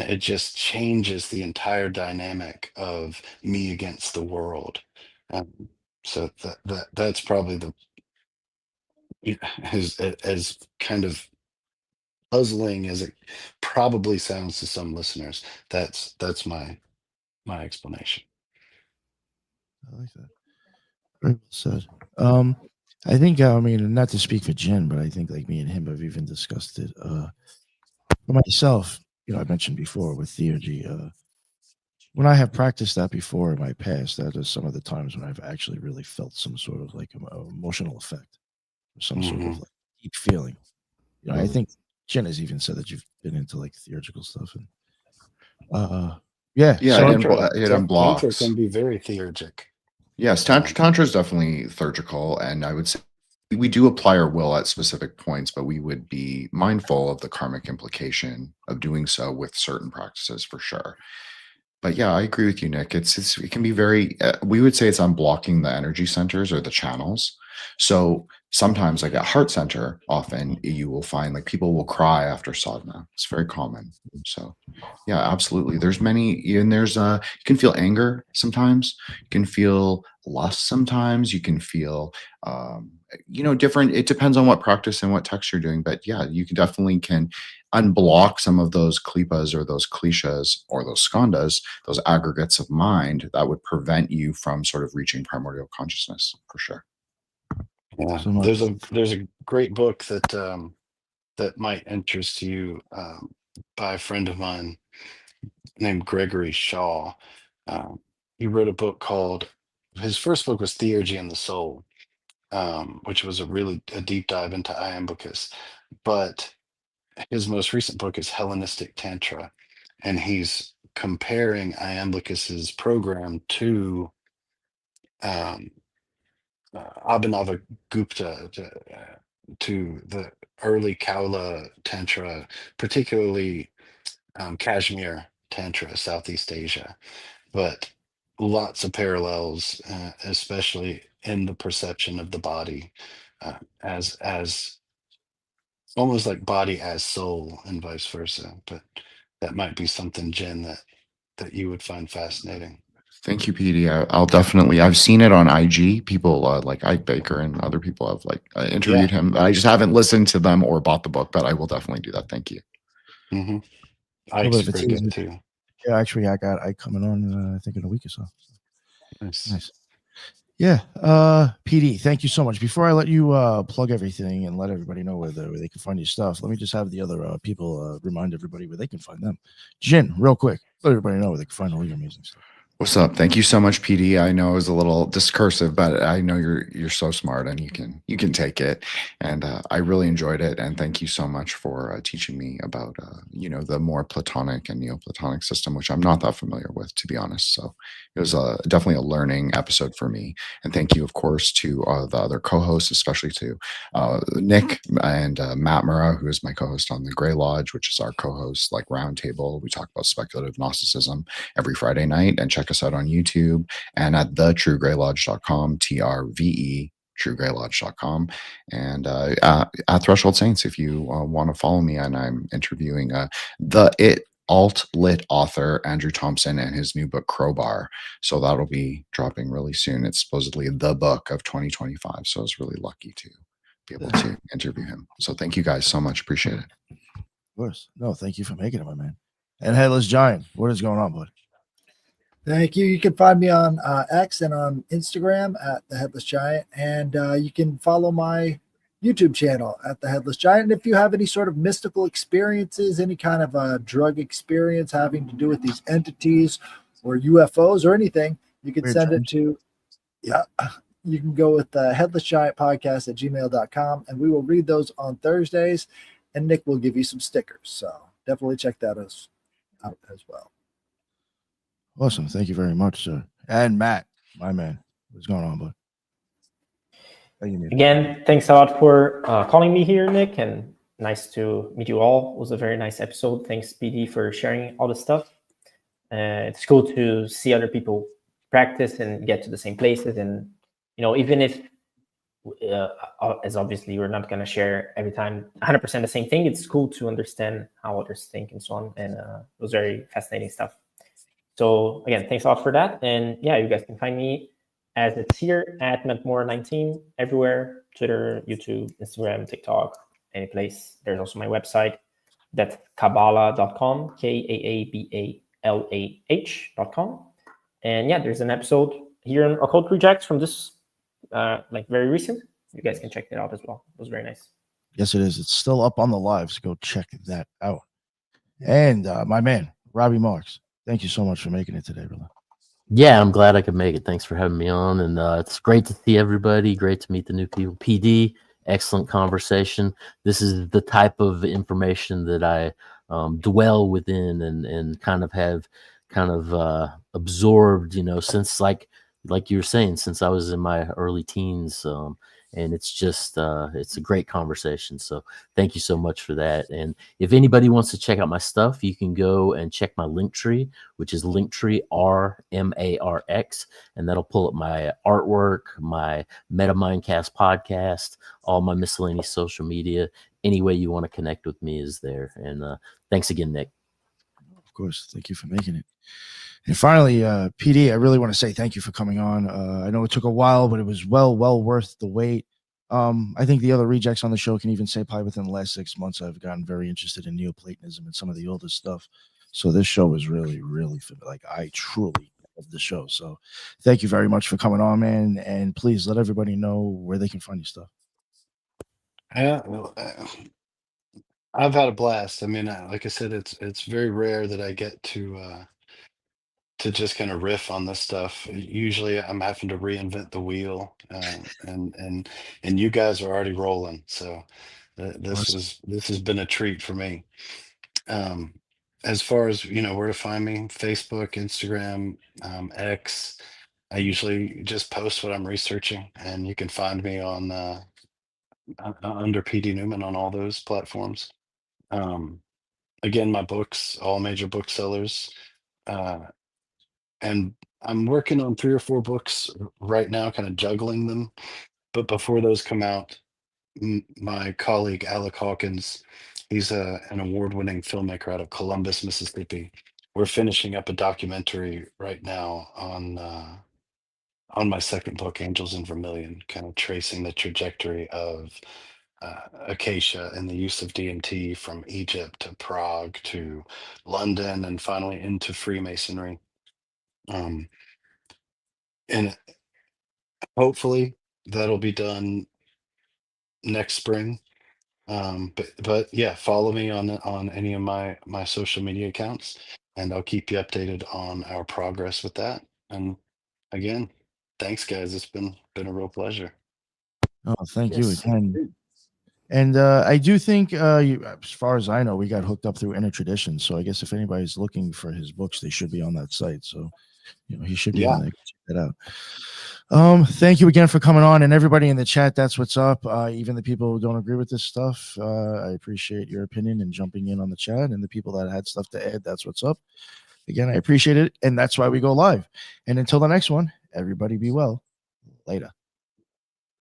it just changes the entire dynamic of me against the world. Um, so that's probably the as kind of puzzling as it probably sounds to some listeners. That's my explanation. I like that. Very well said. Um, I think I mean, not to speak for Jen, but I think like me and him have even discussed it. For myself, I mentioned before with theurgy. When I have practiced that before in my past, that is some of the times when I've actually really felt some sort of like emotional effect, or some sort Hmm. of like deep feeling. I Mm, think Jen has even said that you've been into like theurgical stuff, and yeah. Yeah, So it Tantra unblocks. can be very theurgic. Yes, tantra is definitely theurgical, and I would say we do apply our will at specific points, but we would be mindful of the karmic implication of doing so with certain practices for sure. But yeah, I agree with you, Nick. It can be very. We would say it's unblocking the energy centers or the channels. So sometimes, like at heart center, often you will find like people will cry after sadhana. It's very common. So yeah, absolutely. There's many, and you can feel anger sometimes. You can feel lust sometimes. You can feel different. It depends on what practice and what text you're doing. But yeah, you can unblock some of those klipas or those klishas or those skandhas, those aggregates of mind that would prevent you from sort of reaching primordial consciousness for sure. Yeah, so much. there's a great book that might interest you, by a friend of mine named Gregory Shaw. Um, he wrote a book called his first book was Theurgy and the Soul, which was a deep dive into Iamblichus. But his most recent book is Hellenistic Tantra, and he's comparing Iamblichus's program um, Abhinavagupta, to the early Kaula Tantra, particularly Kashmir Tantra, Southeast Asia. But lots of parallels, especially in the perception of the body, as almost like body as soul and vice versa. But that might be something, Jen, that you would find fascinating. Thank you, PD. I'll definitely. I've seen it on IG. People like Ike Baker and other people have Yeah. interviewed him. I just haven't listened to them or bought the book, but I will definitely do that. Thank you. Hmm. A little Ike's bit of a very teaser. good too. Yeah, actually, I got Ike coming on. I think in a week or so. Nice. Nice. Yeah. PD, thank you so much. Before I let you plug everything and let everybody know where they can find your stuff, let me just have the other people remind everybody where they can find them. Jin, real quick, let everybody know where they can find all your amazing stuff. What's up? Thank you so much, PD. I know it was a little discursive, but I know you're so smart and you can take it. And I really enjoyed it. And thank you so much for teaching me about the more Platonic and Neoplatonic system, which I'm not that familiar with, to be honest. So it was definitely a learning episode for me. And thank you, of course, to the other co-hosts, especially to Nick and Matt Murrah, who is my co-host on the Gray Lodge, which is our co-host like roundtable. We talk about speculative Gnosticism every Friday night, and check us out on YouTube and at thetruegraylodge.com, TRVE truegraylodge.com, and at Threshold Saints if you want to follow me. And I'm interviewing the alt lit author Andrew Thompson and his new book Crowbar, so that'll be dropping really soon. It's supposedly the book of 2025, so I was really lucky to be able to interview him. So thank you guys so much. Appreciate it. Of course. No, thank you for making it, my man. And Headless Giant, what is going on, bud? Thank you. You can find me on X and on Instagram at the Headless Giant, and you can follow my YouTube channel at the Headless Giant. And if you have any sort of mystical experiences, any kind of a drug experience having to do with these entities or UFOs or anything, you can send it to you can go with the Headless Giant Podcast at gmail.com, and we will read those on Thursdays, and Nick will give you some stickers. So definitely check that out as well. Awesome. Thank you very much, sir. And Matt, my man, what's going on, bud? Again, thanks a lot for calling me here, Nick, and nice to meet you all. It was a very nice episode. Thanks, PD, for sharing all the stuff. It's cool to see other people practice and get to the same places. And, even if, as obviously we're not going to share every time 100% the same thing, it's cool to understand how others think and so on. And it was very fascinating stuff. So again, thanks a lot for that. And yeah, you guys can find me as it's here at Mentmore19 everywhere: Twitter, YouTube, Instagram, TikTok, any place. There's also my website, that's Kabbalah.com, KAABALAH.com. And yeah, there's an episode here on Occult Rejects from this, very recent. You guys can check that out as well. It was very nice. Yes, it is. It's still up on the live, so go check that out. And my man, Robbie Marks, thank you so much for making it today, brother. Yeah, I'm glad I could make it. Thanks for having me on. And it's great to see everybody. Great to meet the new people. PD, excellent conversation. This is the type of information that I dwell within and kind of have absorbed, since like you were saying, since I was in my early teens. And it's just, it's a great conversation. So thank you so much for that. And if anybody wants to check out my stuff, you can go and check my Linktree, which is Linktree RMARX, and that'll pull up my artwork, my MetaMindcast podcast, all my miscellaneous social media. Any way you want to connect with me is there. And thanks again, Nick. Of course. Thank you for making it. And finally, PD, I really want to say thank you for coming on. I know it took a while, but it was well worth the wait. I think the other rejects on the show can even say probably within the last 6 months, I've gotten very interested in Neoplatonism and some of the older stuff. So this show is really, really, I truly love the show. So thank you very much for coming on, man. And please let everybody know where they can find your stuff. Yeah, well, I've had a blast. I mean, like I said, it's very rare that I get to just kind of riff on this stuff. Usually, I'm having to reinvent the wheel, and you guys are already rolling. So this has been a treat for me. As far as where to find me, Facebook, Instagram, X. I usually just post what I'm researching, and you can find me on under PD Newman on all those platforms. Again, my books, all major booksellers, and I'm working on 3 or 4 books right now, kind of juggling them. But before those come out, my colleague Alec Hawkins, he's an award-winning filmmaker out of Columbus, Mississippi. We're finishing up a documentary right now on my second book, Angels in Vermilion, kind of tracing the trajectory of Acacia and the use of DMT from Egypt to Prague to London and finally into Freemasonry. And hopefully that'll be done next spring. But yeah, follow me on any of my social media accounts, and I'll keep you updated on our progress with that. And again, thanks, guys. It's been a real pleasure. Oh, thank you Yes. again. And I do think, as far as I know, we got hooked up through Inner Tradition. So I guess if anybody's looking for his books, they should be on that site. So, he should be Yeah. on there. Check that out. Thank you again for coming on, and everybody in the chat. That's what's up. Even the people who don't agree with this stuff, I appreciate your opinion and jumping in on the chat. And the people that had stuff to add, that's what's up. Again, I appreciate it, and that's why we go live. And until the next one, everybody be well. Later.